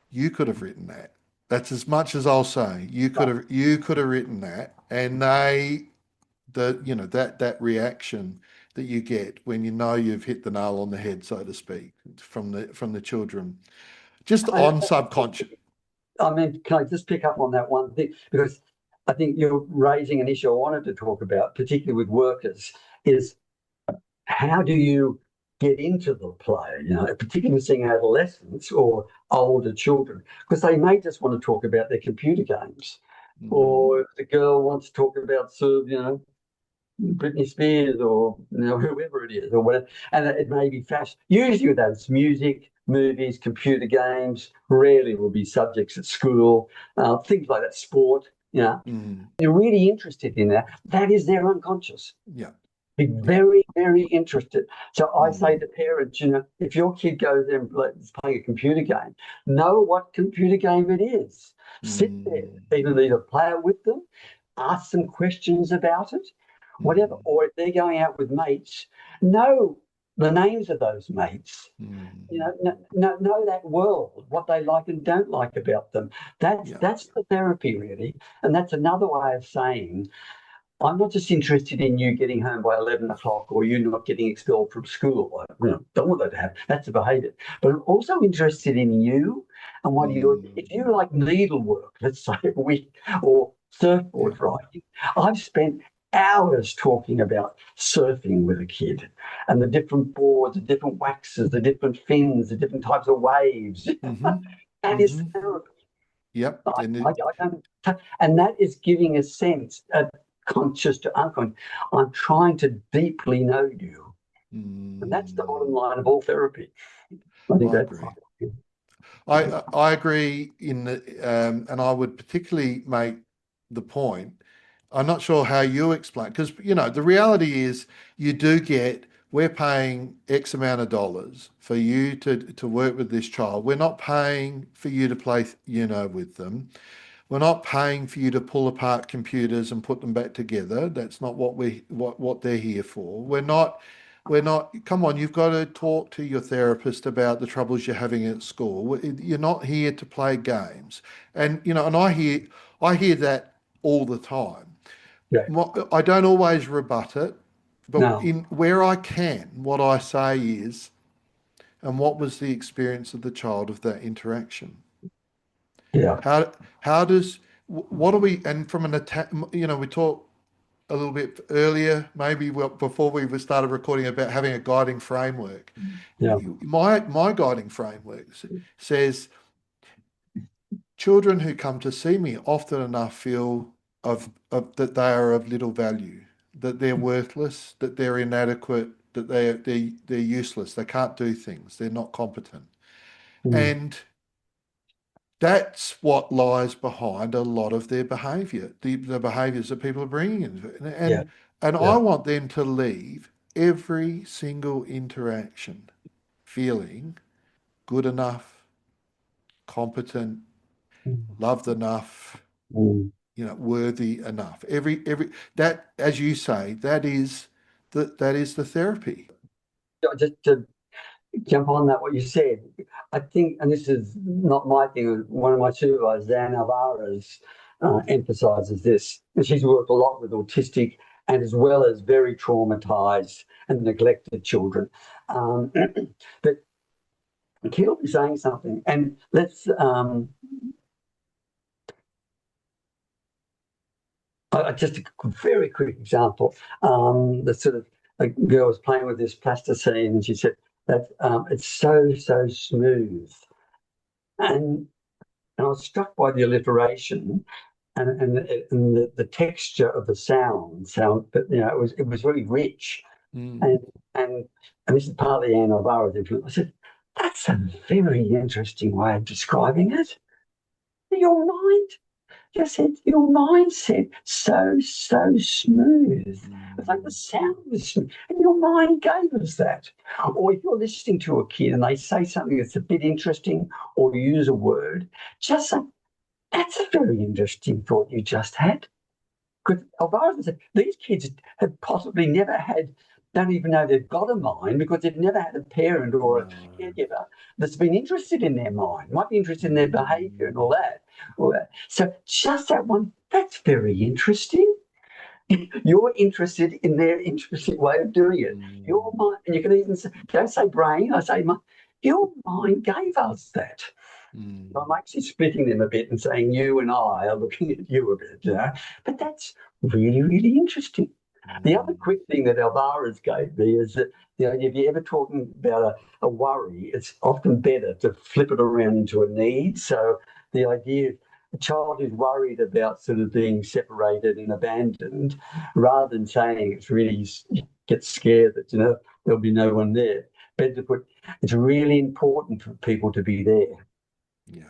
you could have written that. That's as much as I'll say. You could have written that. And that reaction that you get when you've hit the nail on the head, so to speak, from the children, just I, on subconscious. I mean, can I just pick up on that one thing? Because I think you're raising an issue I wanted to talk about, particularly with workers, is how do you get into the play, particularly seeing adolescents or older children, because they may just want to talk about their computer games. Or if the girl wants to talk about Britney Spears or whoever it is or whatever, and it may be fashion. Usually that's music, movies, computer games. Rarely will be subjects at school, things like that, sport. You're really interested in that. That is their unconscious. Yeah. Be very, very interested. So I say to parents, if your kid goes there and is playing a computer game, know what computer game it is. Sit there, either play it with them, ask some questions about it, whatever. Or if they're going out with mates, know the names of those mates. Know that world, what they like and don't like about them. That's the therapy, really. And that's another way of saying, I'm not just interested in you getting home by 11 o'clock or you not getting expelled from school. I don't want that to happen. That's a behaviour. But I'm also interested in you and what if you like needlework, let's say a week, or surfboard riding. I've spent hours talking about surfing with a kid and the different boards, the different waxes, the different fins, the different types of waves. That is therapy. Yep. And that is giving a sense of conscious to unconscious. I'm trying to deeply know you. And that's the bottom line of all therapy. I think that's agree. I agree and I would particularly make the point. I'm not sure how you explain, because, the reality is we're paying X amount of dollars for you to work with this child. We're not paying for you to play, with them. We're not paying for you to pull apart computers and put them back together. That's not what they're here for. We're not, come on, you've got to talk to your therapist about the troubles you're having at school. You're not here to play games. And, and I hear that all the time. Yeah. I don't always rebut it, but No. where I can, what I say is, and what was the experience of the child of that interaction? Yeah. What do we, and from an attack, we talked a little bit earlier, maybe before we started recording, about having a guiding framework. Yeah. My guiding framework says children who come to see me often enough feel that they are of little value, that they're worthless, that they're inadequate, that they're useless, they can't do things, they're not competent. And that's what lies behind a lot of their behaviour, the behaviours that people are bringing in. And I want them to leave every single interaction feeling good enough, competent, loved enough, worthy enough. That, as you say, that is the therapy. Just to jump on that, what you said, I think, and this is not my thing, one of my supervisors, Dan Alvarez, emphasises this. And she's worked a lot with autistic and as well as very traumatized and neglected children. But Keith'll be saying something, and let's just a very quick example. The sort of a girl was playing with this plasticine, and she said that it's so smooth, and I was struck by the alliteration and the texture of the sound. But it was really rich, and this is partly Anne Alvara's influence. I said, that's a very interesting way of describing it. Your mind. Just said, your mindset so smooth. It's like the sound was smooth. And your mind gave us that. Or if you're listening to a kid and they say something that's a bit interesting or use a word, just say, that's a very interesting thought you just had. Because Alvaro said, these kids have possibly never don't even know they've got a mind because they've never had a parent or a caregiver that's been interested in their mind, might be interested in their behaviour and all that. So just that one, that's very interesting. You're interested in their interesting way of doing it. Your mind, and you can even say, don't say brain, I say mind. Your mind gave us that. So I'm actually splitting them a bit and saying you and I are looking at you a bit, But that's really, really interesting. The other quick thing that Alvara's gave me is that, if you're ever talking about a worry, it's often better to flip it around into a need. So the idea, a child who's worried about sort of being separated and abandoned, rather than saying it's really gets scared that, there'll be no one there, better to put, it's really important for people to be there. Yeah.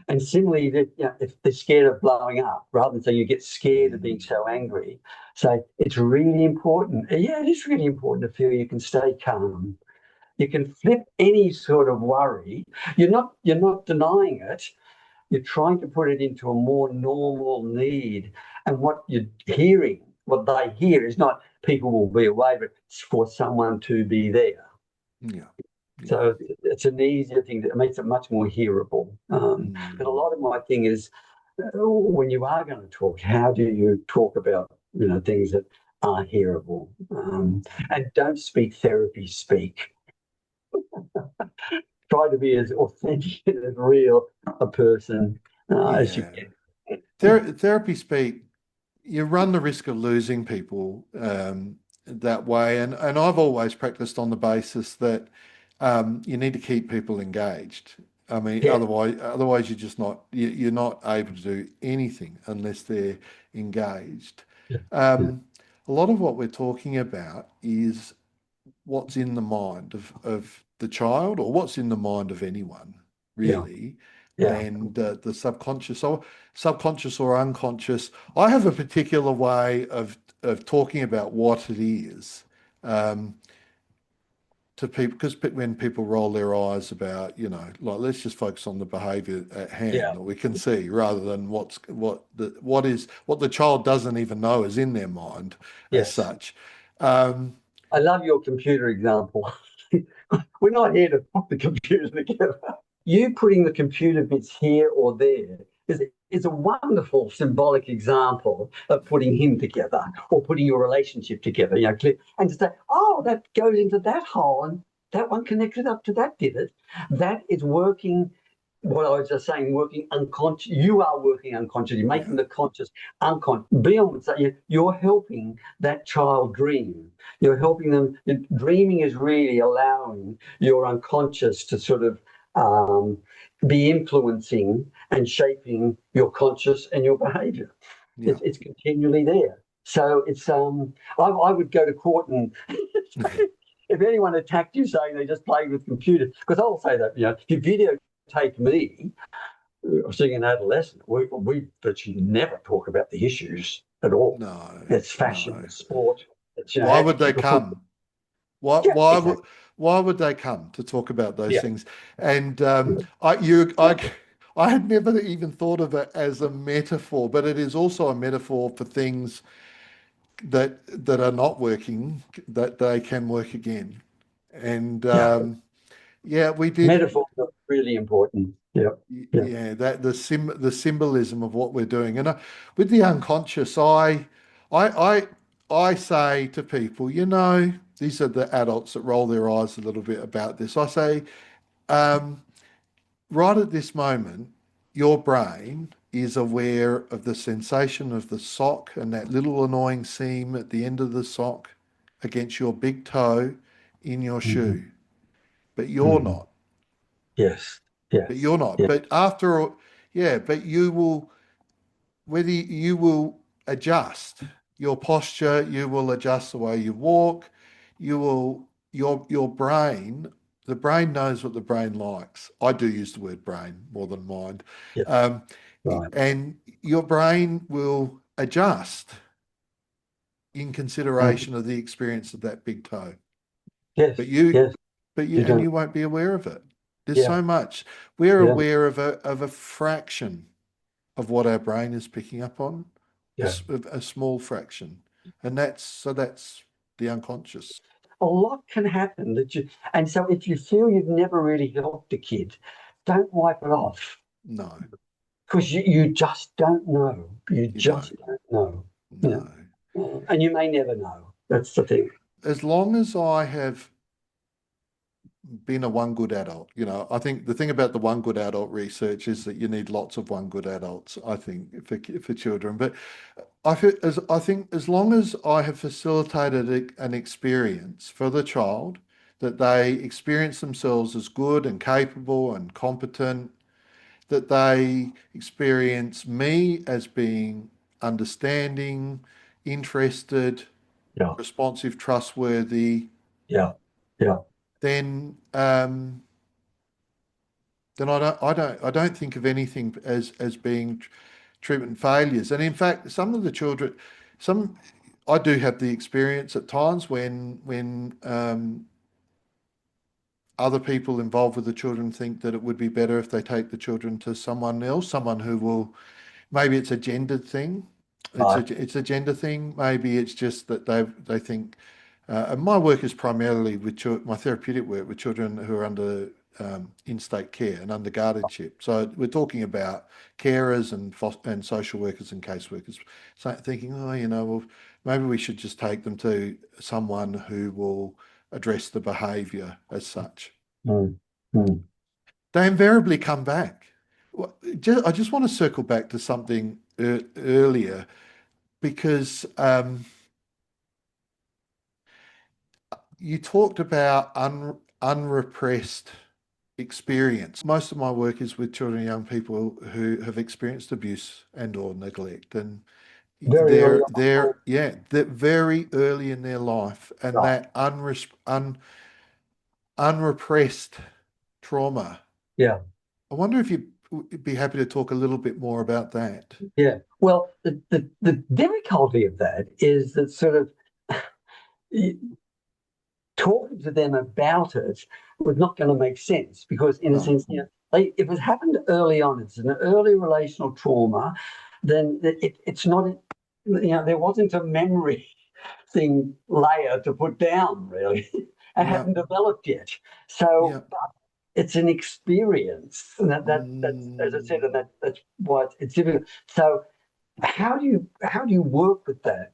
And similarly, if they're scared of blowing up, rather than saying you get scared of being so angry, so it's really important. Yeah, it is really important to feel you can stay calm. You can flip any sort of worry. You're not denying it. You're trying to put it into a more normal need. And what you're hearing, what they hear, is not people will be away, but it's for someone to be there. Yeah. So it's an easier thing that makes it much more hearable. But a lot of my thing is when you are going to talk, how do you talk about things that are hearable? And don't speak therapy speak. Try to be as authentic and as real a person as you Yeah. can. Therapy speak, you run the risk of losing people that way. And I've always practiced on the basis that you need to keep people engaged. I mean, Yeah, otherwise you're not able to do anything unless they're engaged. yeah, yeah, A lot of what we're talking about is what's in the mind of the child or what's in the mind of anyone, yeah, really, yeah, and the subconscious or unconscious. I have a particular way of talking about what it is um, to people because when people roll their eyes about, like let's just focus on the behaviour at hand yeah. that we can see rather than what the child doesn't even know is in their mind as Yes. such. Um, I love your computer example. We're not here to put the computer together. You putting the computer bits here or there is a wonderful symbolic example of putting him together or putting your relationship together. And to say, oh, that goes into that hole and that one connected up to that, did it? That is working. What I was just saying, working unconscious. You are working unconsciously, making yeah, the conscious unconscious. Beyond that, you're helping that child dream. You're helping them. Dreaming is really allowing your unconscious to sort of um, be influencing and shaping your conscious and your behaviour. yeah. It's continually there. So it's I would go to court and if anyone attacked you saying they just played with computers, because I'll say that if you videotape me seeing an adolescent, we virtually never talk about the issues at all. No, It's fashion, no. it's sport. It's Why how do you would they keep a football? come? Why Yeah, why would exactly. why would they come to talk about those Yeah, things? And I had never even thought of it as a metaphor, but it is also a metaphor for things that are not working, that they can work again. And yeah. yeah, we did. Metaphors are really important. Yeah, yeah. Yeah, that the symbolism of what we're doing, and with the unconscious, I I say to people, these are the adults that roll their eyes a little bit about this. I say, um, right at this moment, your brain is aware of the sensation of the sock and that little annoying seam at the end of the sock against your big toe in your Mm-hmm. shoe, but you're Mm-hmm. not. Yes, But yes, you're not. yeah, But after all, yeah, but you will, whether you will adjust your posture, you will adjust the way you walk, your brain, the brain knows what the brain likes. I do use the word brain more than mind. yeah, Um, right. and your brain will adjust in Mm. consideration of the experience of that big toe. Yes, But you, yes, but you, you and don't. you won't be aware of it. There's Yeah, so much. We're yeah, aware of a fraction of what our brain is picking up on, yeah. a small fraction, and that's the unconscious. A lot can happen and so if you feel you've never really helped a kid, don't wipe it off No, because you just don't know. You you just don't. don't know. No. Yeah. And you may never know. That's the thing. As long as I have being a one good adult. I think the thing about the one good adult research is that you need lots of one good adults, I think, for children. But I think as long as I have facilitated an experience for the child, that they experience themselves as good and capable and competent, that they experience me as being understanding, interested, Yeah, responsive, trustworthy, yeah, yeah. then then I don't think of anything as being treatment failures. And in fact, some of the children, some I do have the experience at times when other people involved with the children think that it would be better if they take the children to someone else, someone who will, maybe it's a gendered thing. Right. It's a gender thing. Maybe it's just that they think. And my work is primarily with my therapeutic work with children who are under in-state care and under guardianship. So we're talking about carers and social workers and caseworkers, so thinking, oh, well, maybe we should just take them to someone who will address the behaviour as such. Mm, mm. They invariably come back. I just want to circle back to something earlier because you talked about unrepressed experience. Most of my work is with children and young people who have experienced abuse and or neglect, and Very early on. they're very early in their life, and Right. that unrepressed trauma. Yeah, I wonder if you'd be happy to talk a little bit more about that. yeah. Well, the difficulty of that is that sort of talking to them about it was not going to make sense because, in a No. sense, if it happened early on, it's an early relational trauma, then it's not, there wasn't a memory thing layer to put down, really. It Yeah. hadn't developed yet. So Yeah. it's an experience. And that's, as I said, and Mm, that's why it's difficult. So how do you work with that?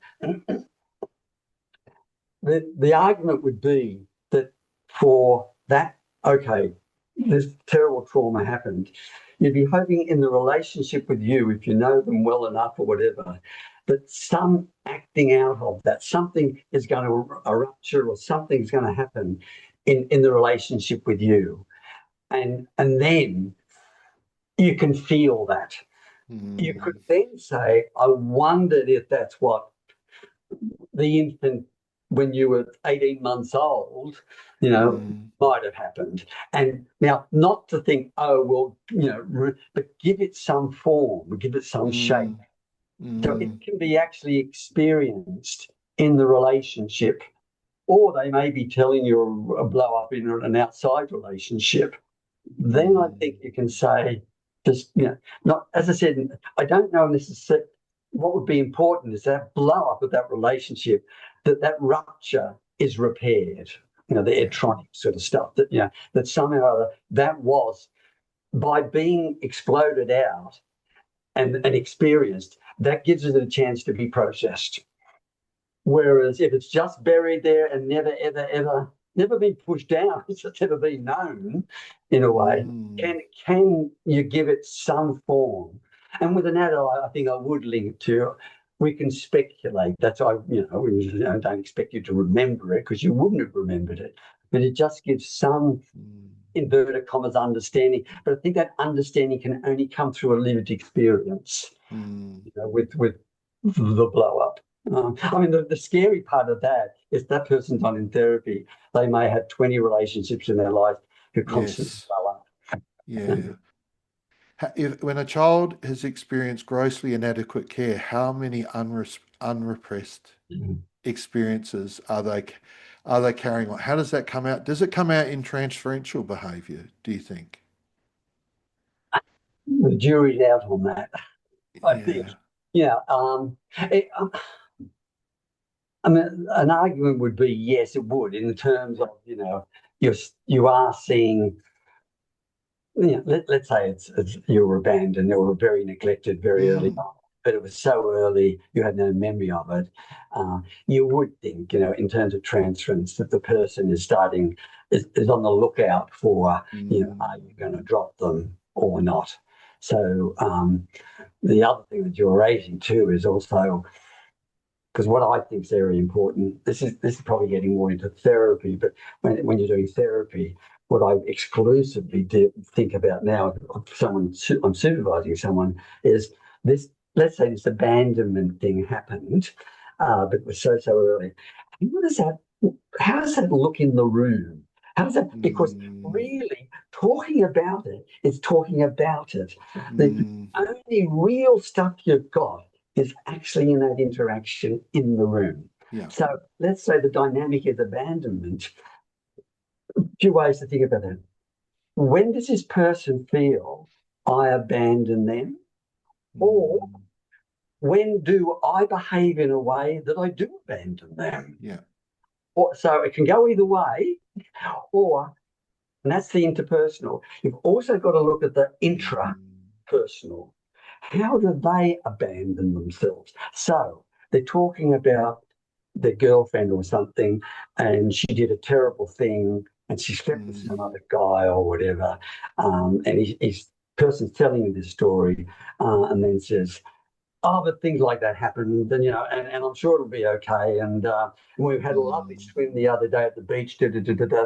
The argument would be that for that, okay, this terrible trauma happened, you'd be hoping in the relationship with you, if you know them well enough or whatever, that some acting out of that, something is going to a rupture or something's going to happen in the relationship with you. And then you can feel that. You could mm, then say, I wondered if that's what the infant when you were 18 months old, mm, might have happened. And now, not to think, oh, well, but give it some form, give it some shape. mm, So it mm, can be actually experienced in the relationship, or they may be telling you a blow up in an outside relationship. Then I think mm, you can say, just, not, as I said, I don't know necessarily what would be important is that blow up of that relationship, that rupture is repaired, the yeah. electronic sort of stuff that somehow or other, that was by being exploded out and experienced, that gives it a chance to be processed. Whereas if it's just buried there and never, ever, ever, never been pushed down, it's just never been known in a way, Mm, can you give it some form? And with an adult, I think I would link to we can speculate. That's why, don't expect you to remember it because you wouldn't have remembered it. But it just gives some mm, inverted commas understanding. But I think that understanding can only come through a lived experience mm. with the blow up. I mean, the scary part of that is that person's not in therapy. They may have 20 relationships in their life who constantly Yes. blow up. Yeah. When a child has experienced grossly inadequate care, how many unrepressed experiences are they carrying on? How does that come out? Does it come out in transferential behavior, do you think? The jury's out on that, I think. Yeah. Yeah. I mean, an argument would be yes, it would, in terms of, you are seeing, let's say you were abandoned, they were very neglected very early Mm, on, but it was so early you had no memory of it. You would think, in terms of transference, that the person is starting is on the lookout for, are you going to Mm. drop them or not? So the other thing that you're raising too is also, because what I think is very important, this is probably getting more into therapy, but when you're doing therapy, what I exclusively think about now, if I'm supervising someone, is this. Let's say this abandonment thing happened, but it was so early. What does that? How does that look in the room? How does that? Because Mm. really, talking about it is talking about it. The Mm. only real stuff you've got is actually in that interaction in the room. Yeah. So let's say the dynamic is abandonment. A few ways to think about that. When does this person feel I abandon them? Or Mm. when do I behave in a way that I do abandon them? Yeah. So it can go either way, or, and that's the interpersonal. You've also got to look at the Mm. intrapersonal. How do they abandon themselves? So they're talking about their girlfriend or something, and she did a terrible thing, and she slept with some Mm. other guy or whatever. And he's person's telling you this story, and then says, "Oh, but things like that happen, then and I'm sure it'll be okay." And we had a lovely Mm. swim the other day at the beach. Da, da, da, da, da.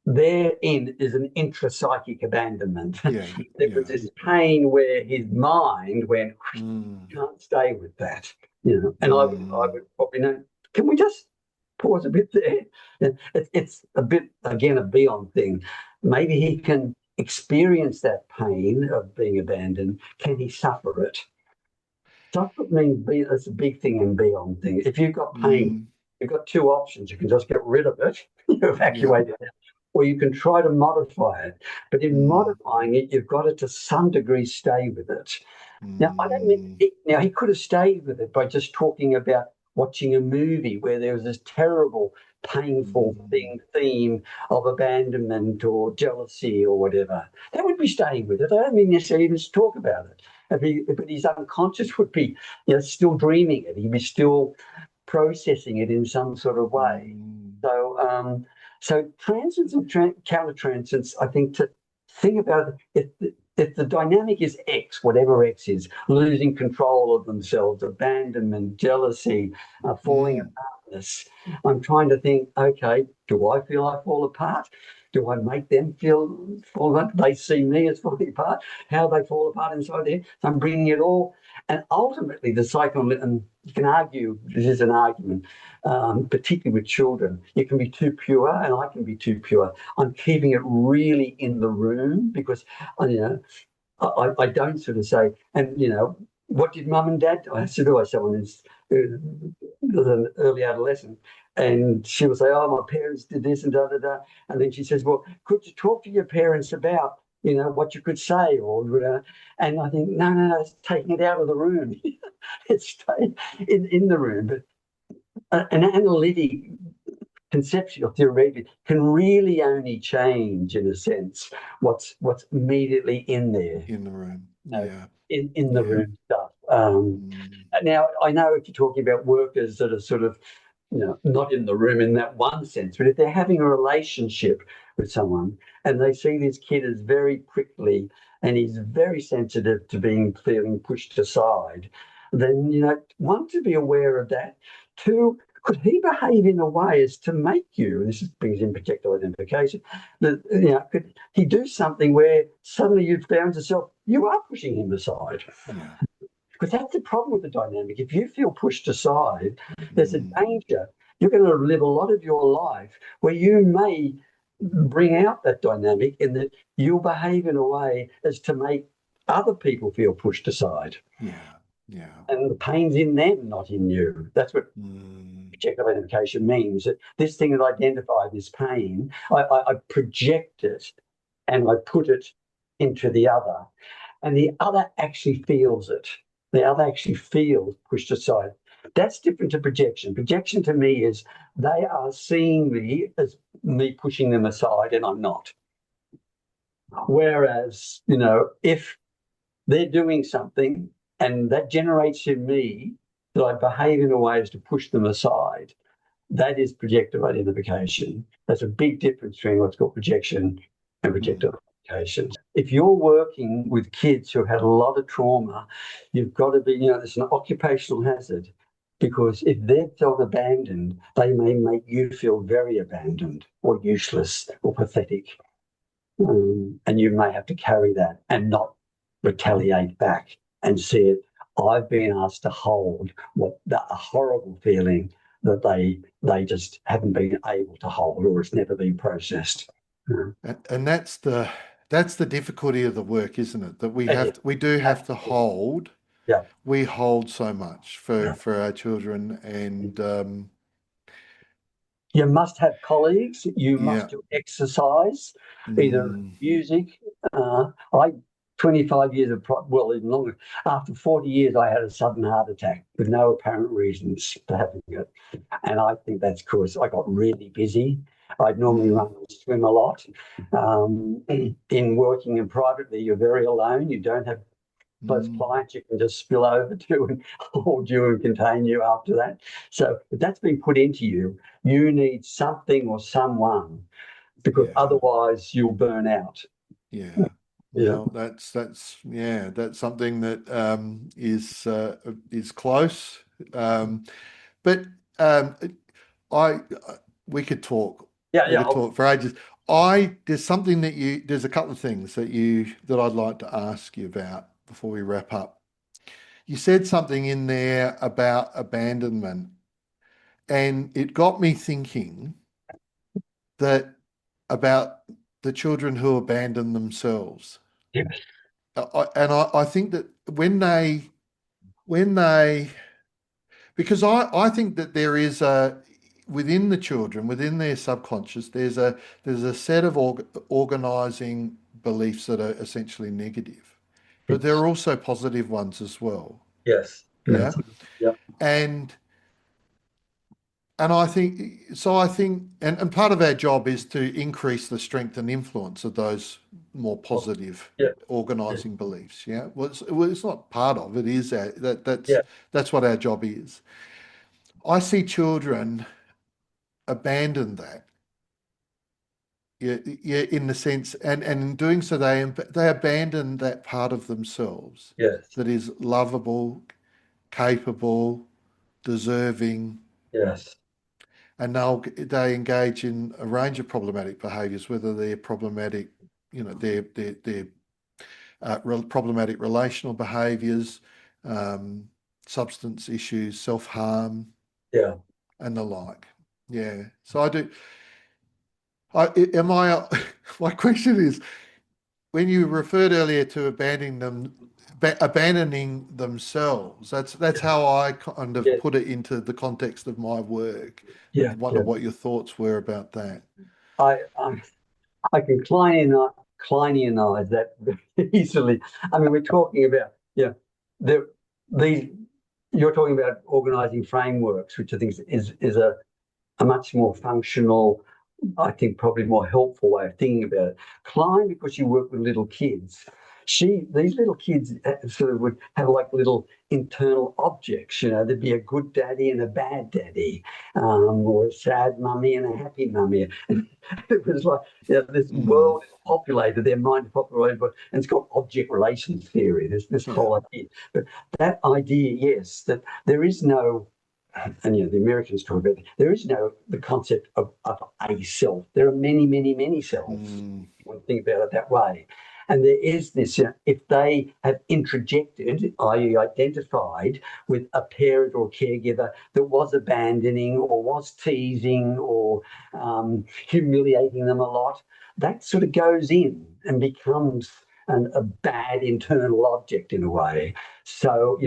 Therein is an intrapsychic abandonment. Yeah. There was Yeah. this pain where his mind went, Mm. can't stay with that, And I would Mm. probably know. Can we just pause a bit there? It's a bit again a beyond thing. Maybe he can experience that pain of being abandoned. Can he suffer it? Suffer means be. That's a big thing in beyond thing. If you've got pain, Mm. you've got two options. You can just get rid of it, you Yeah. evacuate it, or you can try to modify it. But in Mm. modifying it, you've got to some degree stay with it. Now, I don't mean Mm. now he could have stayed with it by just talking about watching a movie where there was this terrible, painful Mm. theme of abandonment or jealousy or whatever. That would be staying with it. I don't mean necessarily even to talk about it. But his unconscious would be, still dreaming it. He'd be still processing it in some sort of way. Mm. So transits and countertransits, I think, to think about it, if the dynamic is X, whatever X is, losing control of themselves, abandonment, jealousy, falling Mm. apartness, I'm trying to think, okay, do I feel I fall apart? Do I make them feel fall apart? They see me as falling apart. How they fall apart inside there. So I'm bringing it all. And ultimately, the psychoanalyst, and you can argue, this is an argument, particularly with children, you can be too pure and I can be too pure. I'm keeping it really in the room because, you know, I don't sort of say, and what did mum and dad do? I said to someone who's an early adolescent, and she will say, "Oh, my parents did this and da da da," and then she says, "Well, could you talk to your parents about what you could say?" And I think, no, it's taking it out of the room. It's staying in the room, but an analytic conceptual theoretically can really only change in a sense what's immediately in there, In the room. you know, Yeah. in the Yeah. room stuff. Mm. Now I know if you're talking about workers that are sort of not in the room in that one sense, but if they're having a relationship with someone and they see this kid as very prickly and he's very sensitive to feeling pushed aside, then one, to be aware of that. Two, could he behave in a way as to make you, and this brings in projective identification, that could he do something where suddenly you found yourself you are pushing him aside? Yeah. Because that's the problem with the dynamic. If you feel pushed aside, there's a Mm. danger. You're going to live a lot of your life where you may bring out that dynamic in that you'll behave in a way as to make other people feel pushed aside. Yeah. Yeah. And the pain's in them, not in you. That's what Mm. projective identification means. That this thing that I identify, this pain, I project it and I put it into the other. And the other actually feels it. The other actually feels pushed aside. That's different to projection. Projection to me is they are seeing me as me pushing them aside and I'm not. Whereas, if they're doing something and that generates in me that I behave in a way as to push them aside, That is projective identification. That's a big difference between what's called projection and projective identification. If you're working with kids who have had a lot of trauma, you've got to be, it's an occupational hazard, because if they've felt abandoned, they may make you feel very abandoned or useless or pathetic. And you may have to carry that and not retaliate back and see it. I've been asked to hold a horrible feeling that they just haven't been able to hold, or it's never been processed. And that's the difficulty of the work, isn't it? That we do have to hold. Yeah. We hold so much Yeah. for our children, and you must have colleagues. You yeah. must do exercise, either music. I 25 years of, well, even longer. After 40 years, I had a sudden heart attack with no apparent reasons for having it. And I think that's because I got really busy. I'd normally run and swim a lot. In working and privately, you're very alone. You don't have close clients you can just spill over to and hold you and contain you after that. So if that's been put into you, you need something or someone, because otherwise you'll burn out. Yeah. Well, that's something that is close. But we could talk. We could talk for ages. There's a couple of things that I'd like to ask you about before we wrap up. You said something in there about abandonment, and it got me thinking about the children who abandon themselves. Yes. I think that when they, because I think that there is within the children, within their subconscious, there's a set of organizing beliefs that are essentially negative, but there are also positive ones as well. Yes. Yeah. Yeah. And I think and part of our job is to increase the strength and influence of those more positive organizing beliefs. Yeah. Well, it's not part of it, is that's what our job is. I see children abandon that. Yeah, in the sense, and in doing so, they abandon that part of themselves that is lovable, capable, deserving. Yes. And they engage in a range of problematic behaviours, whether they're problematic, they're problematic relational behaviours, substance issues, self-harm, and the like. Yeah. So I do. My question is, when you referred earlier to abandoning themselves, that's how I kind of put it into the context of my work. Yeah. Wonder what your thoughts were about that. I can Kleinianize that very easily. I mean, we're talking about these. You're talking about organising frameworks, which I think is a much more functional, I think probably more helpful way of thinking about it. Klein, because you work with little kids, these little kids sort of would have like little internal objects. There'd be a good daddy and a bad daddy, or a sad mummy and a happy mummy. And it was like this world is populated, their mind is populated, and it's called object relations theory. There's this whole idea, but that idea, yes, that there is no. And the Americans talk about there is the concept of a self. There are many, many, many selves. You want to think about it that way. And there is this, if they have introjected, i.e. identified with a parent or caregiver that was abandoning or was teasing or humiliating them a lot, that sort of goes in and becomes a bad internal object in a way. So,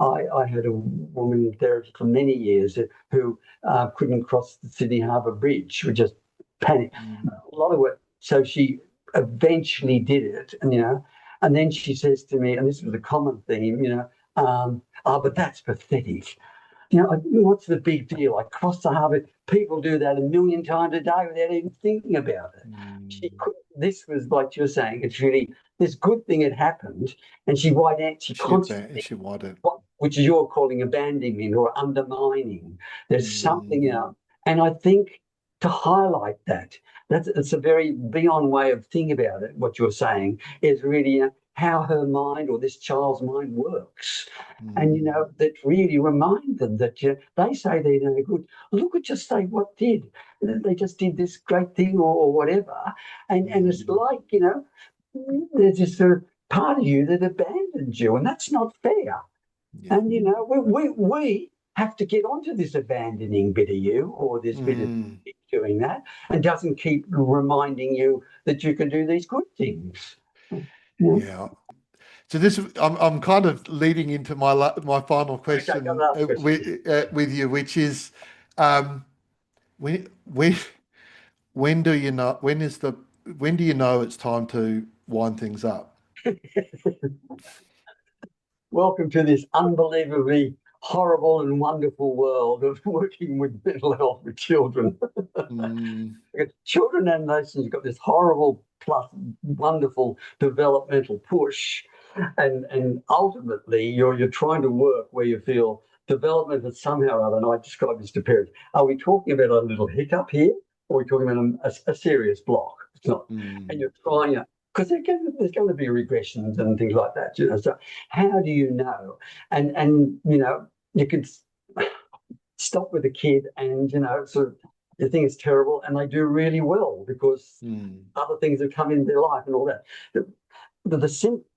I had a woman in therapy for many years who couldn't cross the Sydney Harbour Bridge, would just panic. A lot of work. So she eventually did it, and then she says to me, and this was a common theme, but that's pathetic. What's the big deal? I crossed the harbour. People do that a million times a day without even thinking about it. This was like you're saying. It's really this good thing had happened, and she constantly which is you're calling abandoning or undermining. There's something Mm, out. And I think to highlight that, it's a very beyond way of thinking about it. What you're saying is really how her mind or this child's mind works. And, mm, that really remind them that they say they're no good. Look at just say what did. They just did this great thing or whatever. And it's mm, like, there's this sort of part of you that abandons you, and that's not fair. yeah. And we have to get onto this abandoning bit of you, or this bit of Mm, doing that, and doesn't keep reminding you that you can do these good things. Yeah. yeah. So this, I'm kind of leading into my final Okay, got question last question. with you, which is, um, when when when do you know when do you know it's time to wind things up? Welcome to this unbelievably horrible and wonderful world of working with mental health with children. Mm, Children and adolescents have got this horrible plus wonderful developmental push, and ultimately you're trying to work where you feel development is somehow or other. And I describe this to parents: are we talking about a little hiccup here, or are we talking about a serious block? It's not, and mm, you're trying to. Because there's going to be regressions and things like that, So how do you know? And you could stop with a kid and sort of you think it's terrible and they do really well because mm, other things have come in their life and all that.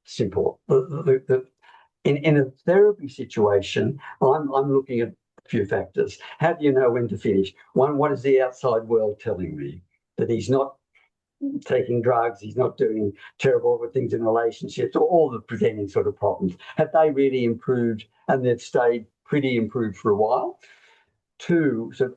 Simple in a therapy situation, I'm looking at a few factors. How do you know when to finish? One, what is the outside world telling me? That he's not taking drugs, he's not doing terrible things in relationships, or all the presenting sort of problems. Have they really improved and they've stayed pretty improved for a while? Two, so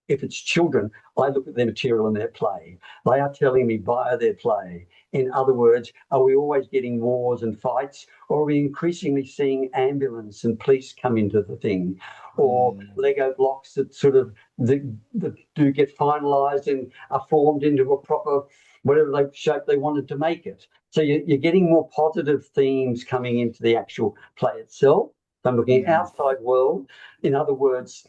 if it's children, I look at their material and their play. They are telling me via their play. In other words, are we always getting wars and fights, or are we increasingly seeing ambulance and police come into the thing, or mm, Lego blocks that sort of that do get finalised and are formed into a proper whatever shape they wanted to make it. So you're getting more positive themes coming into the actual play itself. So I'm looking at mm, outside world. In other words,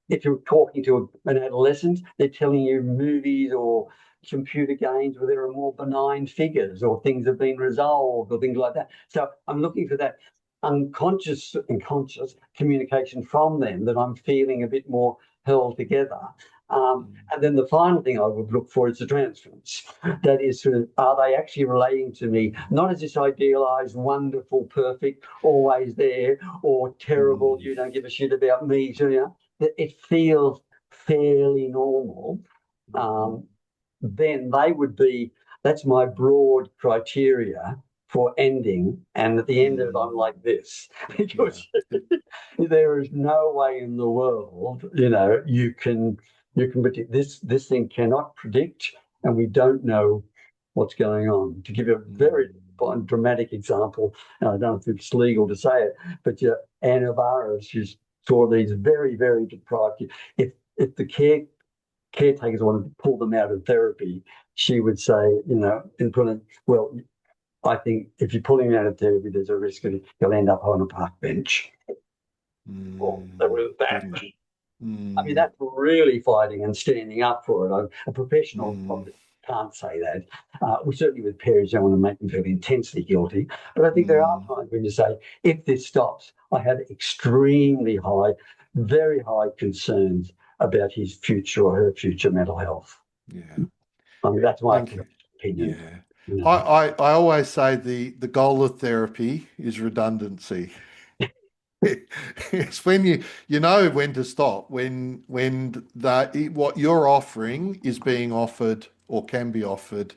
if you're talking to an adolescent, they're telling you movies or computer games where there are more benign figures or things have been resolved or things like that. So I'm looking for that unconscious and conscious communication from them that I'm feeling a bit more held together. And then the final thing I would look for is the transference. That is sort of, are they actually relating to me, not as this idealized, wonderful, perfect, always there, or terrible, mm, you don't give a shit about me, that it feels fairly normal, then they would be, that's my broad criteria for ending. And at the end of it, I'm mm, like this, yeah. because there is no way in the world, you can predict this. This thing cannot predict, and we don't know what's going on. To give you a very Mm, dramatic example, and I don't know if it's legal to say it, but Anna Barra, she's saw these very, very deprived. If the caretakers wanted to pull them out of therapy, she would say, well, I think if you pull him out of therapy, there's a risk that he'll end up on a park bench. Well, that mm, was that. pretty. I mean, Mm, that's really fighting and standing up for it. A professional mm, probably can't say that. Well, certainly with parents, don't want to make them feel intensely guilty. But I think there are mm, times when you say, if this stops, I have extremely high, very high concerns about his future or her future mental health. yeah. I mean, that's my Thank you. opinion. Yeah. You I, know. I, I always say the goal of therapy is redundancy. It's when you know when to stop, when that what you're offering is being offered or can be offered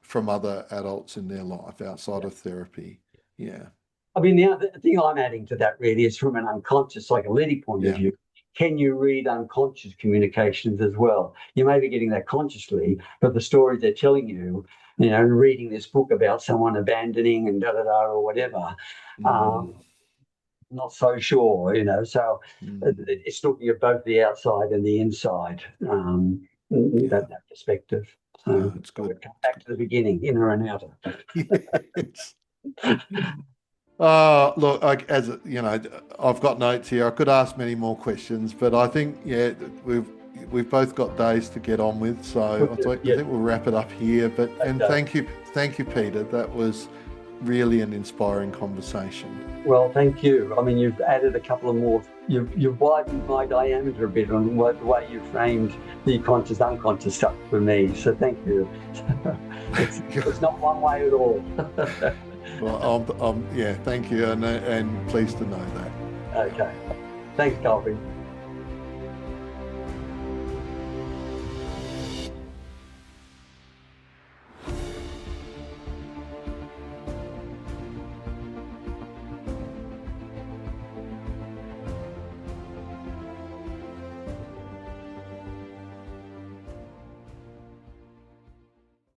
from other adults in their life outside Yeah. of therapy. Yeah. I mean, the other thing I'm adding to that really is from an unconscious psychoanalytic point of Yeah. view. Can you read unconscious communications as well? You may be getting that consciously, but the stories they're telling you, reading this book about someone abandoning and da da da or whatever, Mm, um, not so sure, So mm, it's looking at both the outside and the inside, yeah. that perspective. So No, it's I good. would come It's back to the beginning, inner and outer. good. Yes. Look, you know, I've got notes here. I could ask many more questions, but I think, yeah, we've both got days to get on with. So I Yeah. think we'll wrap it up here. But and Okay. thank you, Peter. That was really an inspiring conversation. Well, thank you. I mean, you've added a couple of more. You've widened my diameter a bit on the way you framed the conscious, unconscious stuff for me. So thank you. It's not one way at all. Well, yeah, thank you, and pleased to know that. Okay. Thanks, Colby.